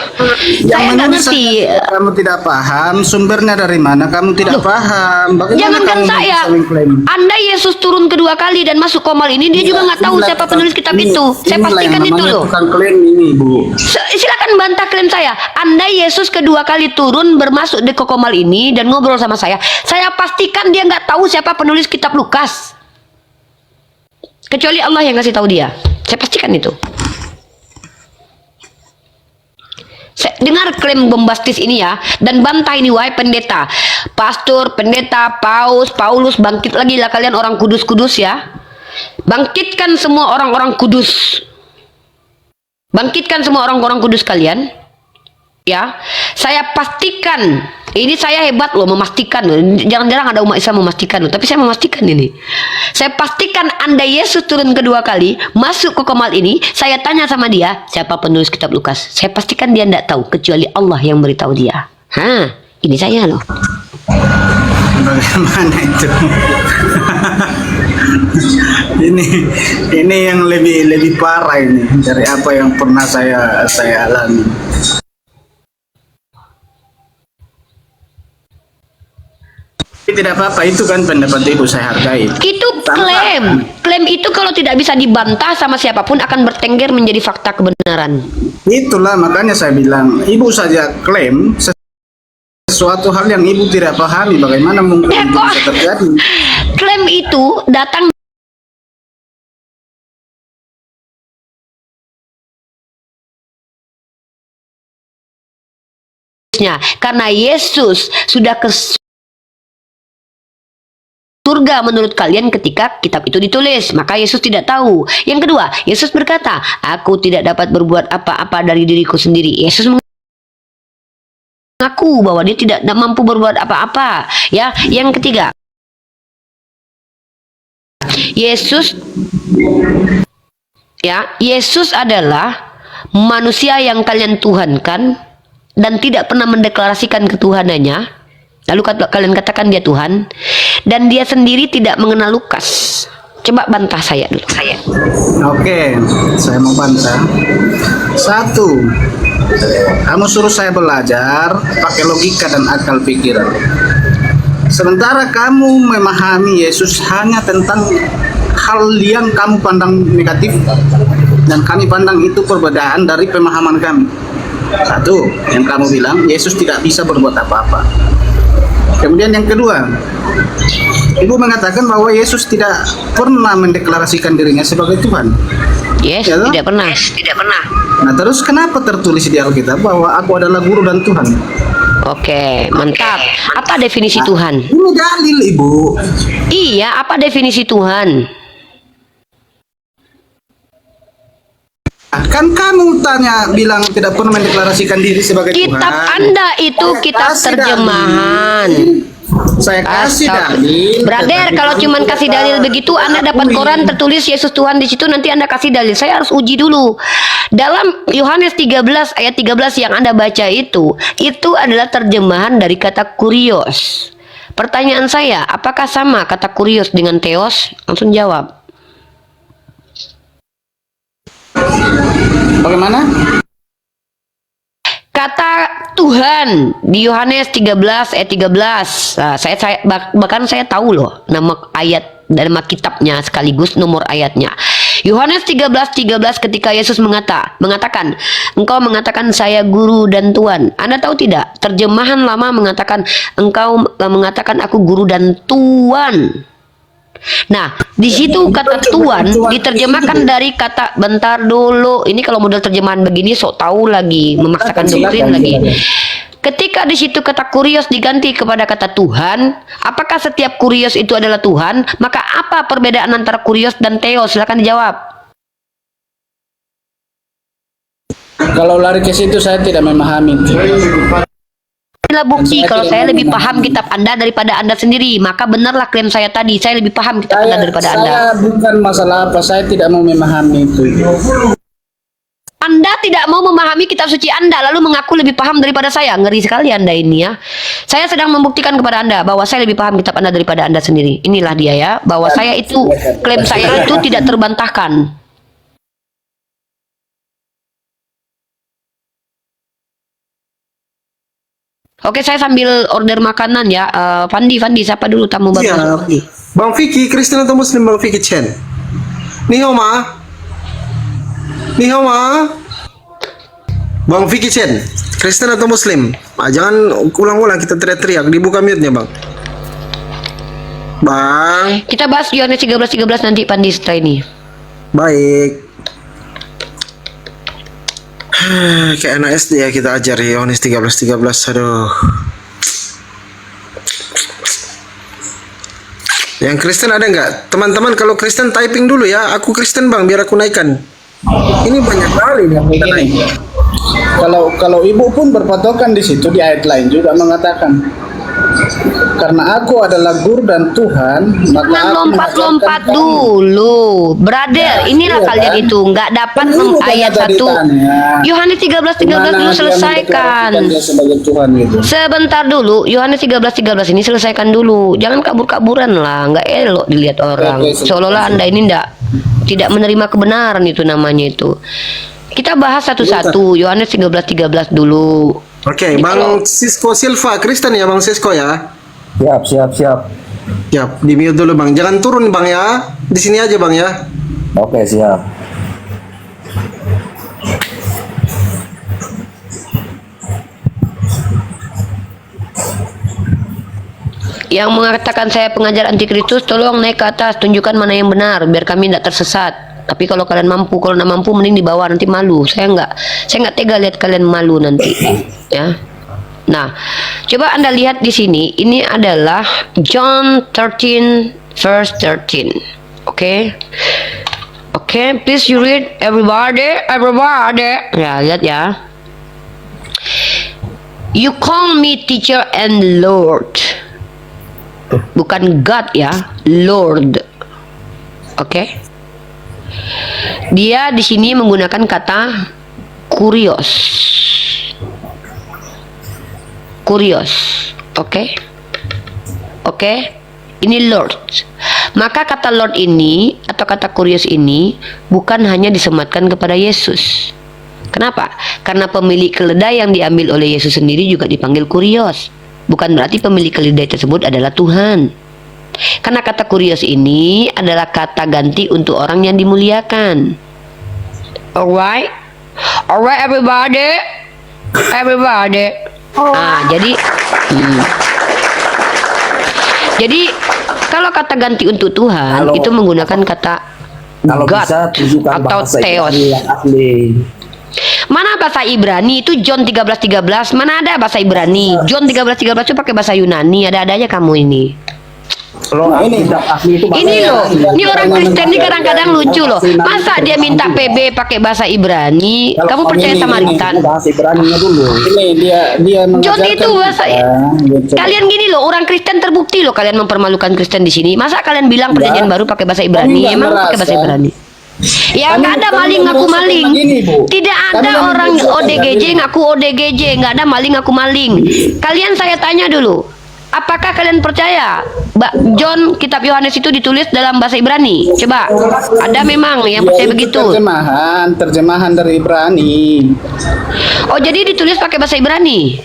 Saya nggak ngerti. Kamu tidak paham sumbernya dari mana? Kamu tidak paham. Bagaimana Jangankan kamu saya, bisa mengklaim? Anda Yesus turun kedua kali dan masuk komal ini, dia juga nggak tahu siapa penulis kitab itu. Saya pastikan itu loh. Bukan klaim ini, Bu. Silakan bantah klaim saya. Anda Yesus kedua kali turun bermasuk di kokomal ini dan ngobrol sama saya. Saya pastikan dia nggak tahu siapa penulis kitab Lukas. Kecuali Allah yang kasih tahu dia. Saya pastikan itu. Saya dengar klaim bombastis ini ya, dan bantah ini, wahai pendeta, pastor, pendeta, Paulus, bangkit lagi lah kalian orang kudus-kudus ya. Bangkitkan semua orang-orang kudus. Bangkitkan semua orang-orang kudus kalian. Ya, saya pastikan, ini saya hebat loh memastikan loh. Jarang-jarang ada umat Islam memastikan loh, tapi saya memastikan ini. Saya pastikan Anda Yesus turun kedua kali masuk ke komal ini. Saya tanya sama dia, siapa penulis kitab Lukas? Saya pastikan dia tidak tahu kecuali Allah yang beritahu dia. Ini saya loh. Bagaimana itu? ini yang lebih parah ini dari apa yang pernah saya alami. Tidak apa-apa, itu kan pendapat ibu, saya hargai. Itu klaim itu kalau tidak bisa dibantah sama siapapun akan bertengger menjadi fakta kebenaran. Itulah makanya saya bilang, ibu saja klaim sesuatu hal yang ibu tidak pahami, bagaimana mungkin itu bisa terjadi? Klaim itu datang karena Yesus sudah ke surga menurut kalian ketika kitab itu ditulis, maka Yesus tidak tahu. Yang kedua, Yesus berkata, aku tidak dapat berbuat apa-apa dari diriku sendiri. Yesus mengaku bahwa dia tidak mampu berbuat apa-apa. Ya, yang ketiga, Yesus adalah manusia yang kalian tuhankan dan tidak pernah mendeklarasikan ketuhanannya. Lalu kalian katakan dia Tuhan, dan dia sendiri tidak mengenal Lukas. Coba bantah saya dulu. Oke, saya mau bantah. Satu, kamu suruh saya belajar pakai logika dan akal pikiran. Sementara kamu memahami Yesus hanya tentang hal yang kamu pandang negatif, dan kami pandang itu perbedaan dari pemahaman kami. Satu, yang kamu bilang Yesus tidak bisa berbuat apa-apa. Kemudian yang kedua, Ibu mengatakan bahwa Yesus tidak pernah mendeklarasikan dirinya sebagai Tuhan. Yes, Ya, toh? tidak pernah. Nah, terus kenapa tertulis di Alkitab bahwa aku adalah guru dan Tuhan? Oke, mantap. Apa definisi Tuhan? Ini dalil, Ibu. Iya, apa definisi Tuhan? Kan kamu bilang tidak pernah mendeklarasikan diri sebagai Kitab Tuhan. Anda itu Saya kitab kasih terjemahan. Saya kasih dalil. Brother, tetapi kalau kamu cuman kasih tetap dalil begitu, Anda dapat akui. koran tertulis Yesus Tuhan di situ, nanti Anda kasih dalil. Saya harus uji dulu. Dalam Yohanes 13 ayat 13 yang Anda baca itu adalah terjemahan dari kata kurios. Pertanyaan saya, apakah sama kata kurios dengan theos? Langsung jawab. Bagaimana? Kata Tuhan di Yohanes 13 ayat 13. Nah, bahkan saya tahu loh nama ayat dan nama kitabnya sekaligus nomor ayatnya. Yohanes 13 ketika Yesus mengatakan, engkau mengatakan saya guru dan Tuhan. Anda tahu tidak? Terjemahan lama mengatakan engkau mengatakan aku guru dan Tuhan. Nah, di situ kata Tuhan diterjemahkan dari kata bentar dulu. Ini kalau model terjemahan begini sok tahu lagi, memaksakan doktrin lagi. Ketika di situ kata kurios diganti kepada kata Tuhan, apakah setiap kurios itu adalah Tuhan? Maka apa perbedaan antara kurios dan theos? Silakan dijawab. Kalau lari ke situ saya tidak memahami. Inilah bukti kalau saya lebih paham kitab Anda daripada Anda sendiri. Maka benarlah klaim saya tadi, saya lebih paham kitab Anda daripada Anda. Saya bukan masalah apa, saya tidak mau memahami itu. Anda tidak mau memahami kitab suci Anda lalu mengaku lebih paham daripada saya. Ngeri sekali Anda ini ya. Saya sedang membuktikan kepada Anda bahwa saya lebih paham kitab Anda daripada Anda sendiri. Inilah dia ya, bahwa saya itu, klaim saya itu tidak terbantahkan. Oke, saya sambil order makanan ya. Fandi, siapa dulu tamu baru? Siap. Bang Vicky, Kristen atau Muslim Bang Vicky Chen? Ni hao ma? Ni hao ma? Bang Vicky Chen, Kristen atau Muslim? Jangan ulang-ulang kita teriak-teriak, dibuka mute-nya Bang. Bang. Kita bahas Yohanes 13 nanti Pandi setelah ini. Baik. Kayak anak SD ya kita ajar ya, Yohanes 13. Aduh. Yang Kristen ada nggak? Teman-teman kalau Kristen typing dulu ya. Aku Kristen Bang, biar aku naikkan. Ini banyak kali nih yang kita naik. Kalau ibu pun berpatokan di situ di ayat lain juga mengatakan, karena aku adalah guru dan Tuhan, maka Jangan aku lompat-lompat mengajarkan kamu. dulu, brother. Inilah iya kalian kan? itu nggak dapat Kan ibu ayat tadi 1 tanya, Yohanes 13 Mana dulu dia selesaikan. mendeklarasikan dia sebagai Tuhan gitu. Sebentar dulu, Yohanes 13 ini selesaikan dulu. Jangan kabur-kaburan lah, nggak elok dilihat orang. Oke, Seolah-olah Anda ini tidak menerima kebenaran itu namanya itu. Kita bahas satu-satu. Yohanes 13 dulu. Oke, Bang Sisko Silva, Kristen ya Bang Sisko ya? Siap. Ya, di mute dulu Bang. Jangan turun Bang ya. Di sini aja Bang ya. Oke, siap. Yang mengatakan saya pengajar antikristus, tolong naik ke atas, tunjukkan mana yang benar, biar kami tidak tersesat. Tapi kalau kalian mampu, kalau nggak mampu, mending di bawah, nanti malu. Saya nggak tega lihat kalian malu nanti, ya. Nah, coba Anda lihat di sini. Ini adalah John 13 verse 13. Oke. Please you read everybody. Ya, lihat ya. You call me teacher and Lord. Bukan God ya, Lord. Oke. Dia di sini menggunakan kata kurios. Kurios. Oke. Oke. Ini Lord. Maka kata Lord ini atau kata kurios ini bukan hanya disematkan kepada Yesus. Kenapa? Karena pemilik keledai yang diambil oleh Yesus sendiri juga dipanggil kurios. Bukan berarti pemilik keledai tersebut adalah Tuhan. Karena kata kurios ini adalah kata ganti untuk orang yang dimuliakan. Alright? Alright everybody? Everybody? Jadi kalau kata ganti untuk Tuhan itu menggunakan kata Kalau God bisa tunjukkan atau bahasa Theos. Ibrani yang asli. Mana bahasa Ibrani itu John 13:13? Mana ada bahasa Ibrani? John 13:13 itu pakai bahasa Yunani. Ada-ada aja kamu ini. Kalau ini asli itu bahasa Ini loh, Ibrani. ini orang Kristen ini kadang-kadang lucu loh. Masa dia minta PB pakai bahasa Ibrani? Kamu percaya Samaritan? Bahasa Ibraninya dulu. Ini dia John mengajarkan itu bahasa. kita. Kalian gini loh, orang Kristen terbukti loh kalian mempermalukan Kristen di sini. Masa kalian bilang perjanjian baru pakai bahasa Ibrani? nggak Emang pakai bahasa merasa. Ibrani? Ya Kami- nggak ada kami maling nggak ngaku merasakan maling. begini, Bu. Tidak Kami ada nggak orang merasakan ODGJ begini. ngaku ODGJ. Nggak ada maling ngaku maling. Kalian saya tanya dulu. Apakah kalian percaya John kitab Yohanes itu ditulis dalam bahasa Ibrani? Coba. Ada memang yang percaya Itu begitu. terjemahan dari Ibrani. Oh jadi ditulis pakai bahasa Ibrani?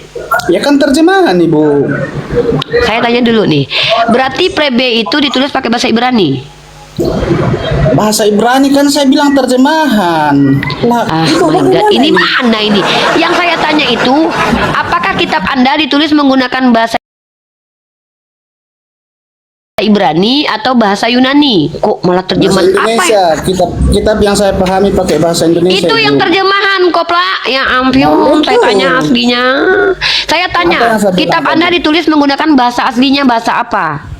Ya kan terjemahan, Ibu. Saya tanya dulu nih. Berarti prebe itu ditulis pakai bahasa Ibrani? Bahasa Ibrani kan saya bilang terjemahan. Lah, Ah itu my God, bagaimana ini mana ini? Yang saya tanya itu, apakah kitab Anda ditulis menggunakan bahasa Ibrani atau bahasa Yunani? Kok malah Bahasa terjemahan apa Indonesia, ya? kitab yang saya pahami pakai bahasa Indonesia. Itu yang Ibu. terjemahan kopla. Ya ampun, Nah, saya itu. tanya aslinya. Saya Apa tanya, yang saya bilang kitab tadi? Anda ditulis menggunakan bahasa aslinya bahasa apa?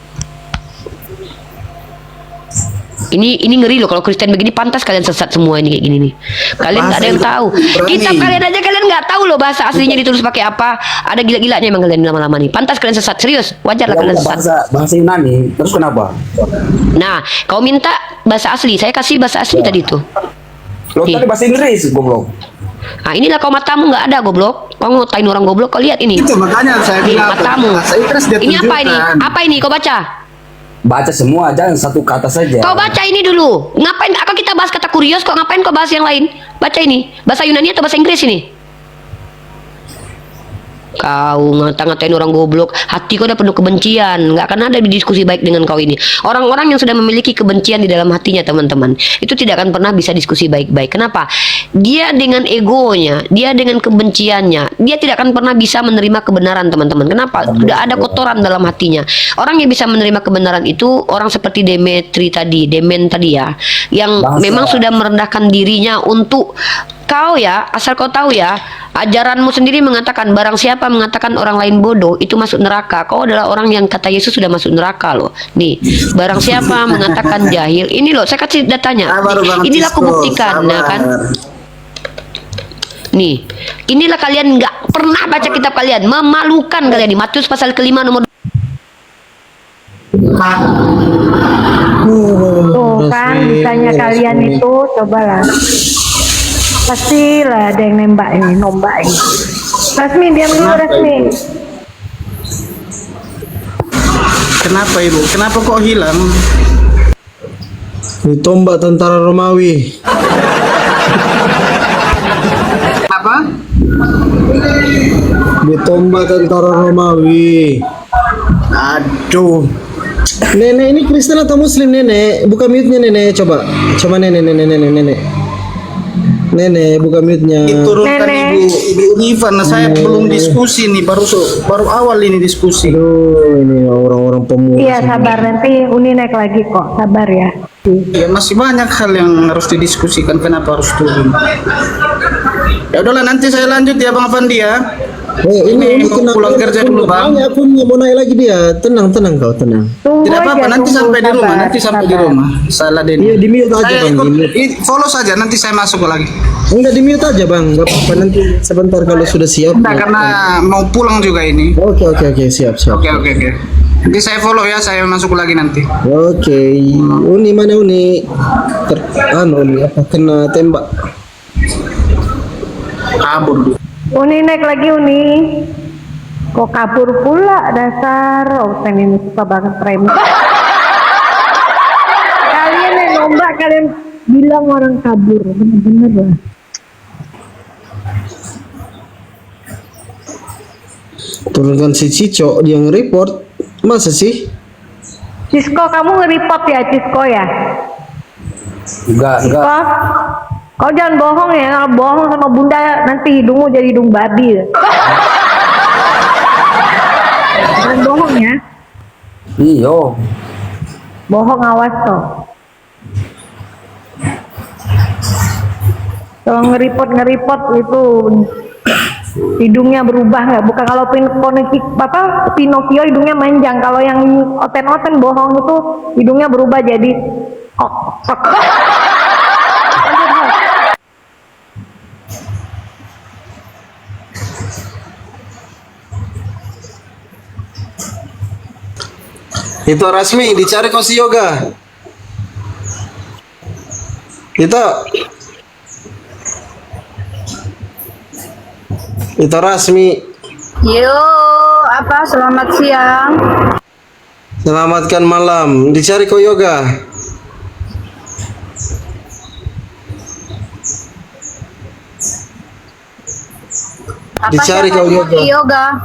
Ini ngeri loh kalau Kristen begini, pantas kalian sesat semua ini kayak gini nih. Kalian nggak ada yang tahu. Ibrani. Kitab kalian aja kalian nggak tahu loh bahasa aslinya ditulis pakai apa. Ada gila-gilanya emang kalian lama-lama nih. Pantas kalian sesat, serius. Wajar lah Kalau kalian sesat. bahasa Yunani, terus kenapa? Nah, kau minta bahasa asli, saya kasih bahasa asli tadi tuh. Lo Nih. tadi bahasa Inggris, goblok. Nah inilah kau matamu nggak ada goblok. Kau ngotain orang goblok, kau lihat ini. Itu makanya saya Nih, bilang matamu. bahasa Inggris dia Ini apa ini? tunjukkan. Apa ini? Kau baca? Baca semua, jangan satu kata saja. Kau baca ini dulu. Ngapain? Apa kita bahas kata kurios? Kok ngapain kau bahas yang lain? Baca ini. Bahasa Yunani atau bahasa Inggris ini? Kau ngata-ngatain orang goblok, hati kau udah penuh kebencian, nggak akan ada diskusi baik dengan kau ini. Orang-orang yang sudah memiliki kebencian di dalam hatinya, teman-teman, itu tidak akan pernah bisa diskusi baik-baik. Kenapa? Dia dengan egonya, dia dengan kebenciannya, dia tidak akan pernah bisa menerima kebenaran, teman-teman. Kenapa? Sudah ada kotoran dalam hatinya. Orang yang bisa menerima kebenaran itu orang seperti Demen tadi ya, yang Bangsa. memang sudah merendahkan dirinya untuk kau ya, asal kau tahu ya, ajaranmu sendiri mengatakan barang siapa mengatakan orang lain bodoh itu masuk neraka. Kau adalah orang yang kata Yesus sudah masuk neraka loh. Nih, barang siapa mengatakan jahil, ini loh saya kasih datanya. Sabar, Bang Inilah aku Cisco, buktikan, nah kan. sabar. Nih, inilah kalian nggak pernah baca kitab kalian, memalukan kalian di Matius pasal ke-5 nomor Tuh kan, ditanya kalian itu, cobalah. Pastilah ada yang nembak ini, nombak ini. Rasmi, diam dulu Rasmi. Kenapa, Ibu? Kenapa kok hilang? Ditombak tentara Romawi. Apa? Ditombak tentara Romawi. Aduh. Nenek ini Kristen atau Muslim, Nenek? Buka mute-nya, Nenek. Coba Nenek. Nenek, buka mute-nya. Diturunkan Nenek. Ibu Ivan. Nah, saya belum diskusi nih, baru awal ini diskusi. Aduh, ini orang-orang pemuda. Iya sabar, nanti Uni naik lagi kok, sabar ya. Ya masih banyak hal yang harus didiskusikan, kenapa harus turun. Ya udahlah, nanti saya lanjut ya Bang Afandi ya. Ini mau pulang kerja dulu, Bang. Aku mau naik lagi dia. Tenang kau tenang. Tunggu Tidak apa-apa, aja, nanti tunggu, sampai di rumah, sabar, nanti sampai di sabar. rumah. Salah Denny. Iya, di mute aja, Saya Bang, ikut, di mute. follow saja, nanti saya masuk lagi. Enggak, di mute aja Bang. Gak apa-apa, nanti sebentar kalau sudah siap. Enggak, karena mau pulang juga ini. Oke, siap. Oke. Nanti saya follow ya, saya masuk lagi nanti. Oke, Uni mana Uni? Uni apa? Kena tembak. Kabur. Uni naik lagi Uni. Kok kabur pula dasar. Oh, saya ini suka banget frame. Kalian yang nombak, kalian bilang orang kabur. Bener-bener lah. Turunkan si Cico, dia nge-report. Masa sih? Cisco, kamu nge-report ya Cisco ya? Enggak. Cisco, kau jangan bohong ya. Kalau bohong sama bunda nanti hidungmu jadi hidung babi. Jangan bohong ya. Iyo. Bohong awas toh. Kalau nge-report itu hidungnya berubah nggak? Bukan kalau Pinocchio hidungnya manjang. Kalau yang oten-oten bohong itu hidungnya berubah jadi Itu Rasmi, dicari kau si Yoga. Itu Rasmi. Yo, selamat siang. Selamatkan malam. Dicari kau Yoga. Dicari kau Yoga.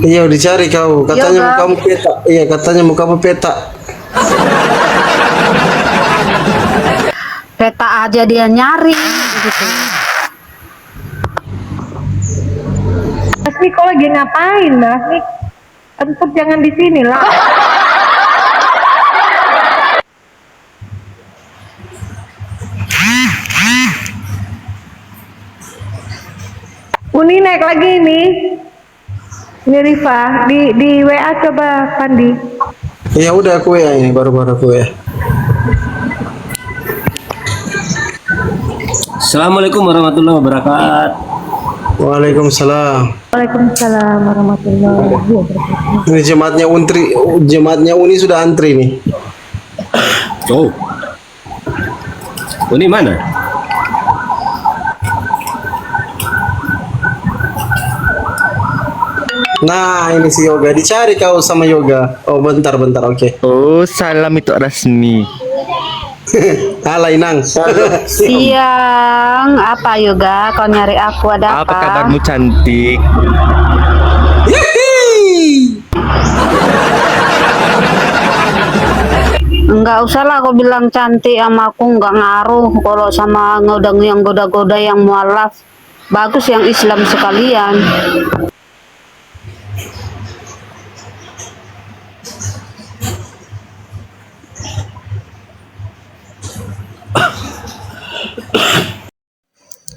Iya, dicari kau. Katanya mukamu peta. Iya, katanya mukamu peta. Peta aja dia nyari gitu. Rasmi, kau lagi ngapain, Rasmi? Entut jangan di sini lah. Uni naik lagi nih. Ini Rifa, di WA coba Pandi. Ya udah aku ya ini baru-baru aku ya. Assalamualaikum warahmatullahi wabarakatuh. Waalaikumsalam. Waalaikumsalam warahmatullahi wabarakatuh. Ini jemaatnya Uni sudah antri nih. Oh. Uni mana? Nah, ini si Yoga. Dicari kau sama Yoga. Oh, bentar, oke. Oh, salam itu Rasmi. Halo Inang. Siang, apa Yoga? Kau nyari aku ada apa? Apa kabarmu cantik? Enggak usah lah kau bilang cantik sama aku, enggak ngaruh. Kalau sama yang goda-goda yang mualaf, bagus yang Islam sekalian.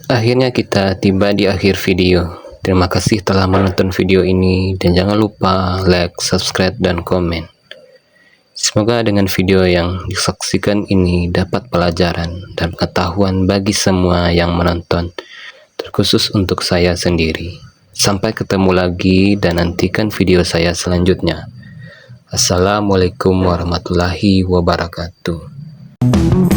Akhirnya kita tiba di akhir video. Terima kasih telah menonton video ini dan jangan lupa like, subscribe, dan komen. Semoga dengan video yang disaksikan ini dapat pelajaran dan pengetahuan bagi semua yang menonton, terkhusus untuk saya sendiri. Sampai ketemu lagi dan nantikan video saya selanjutnya. Assalamualaikum warahmatullahi wabarakatuh.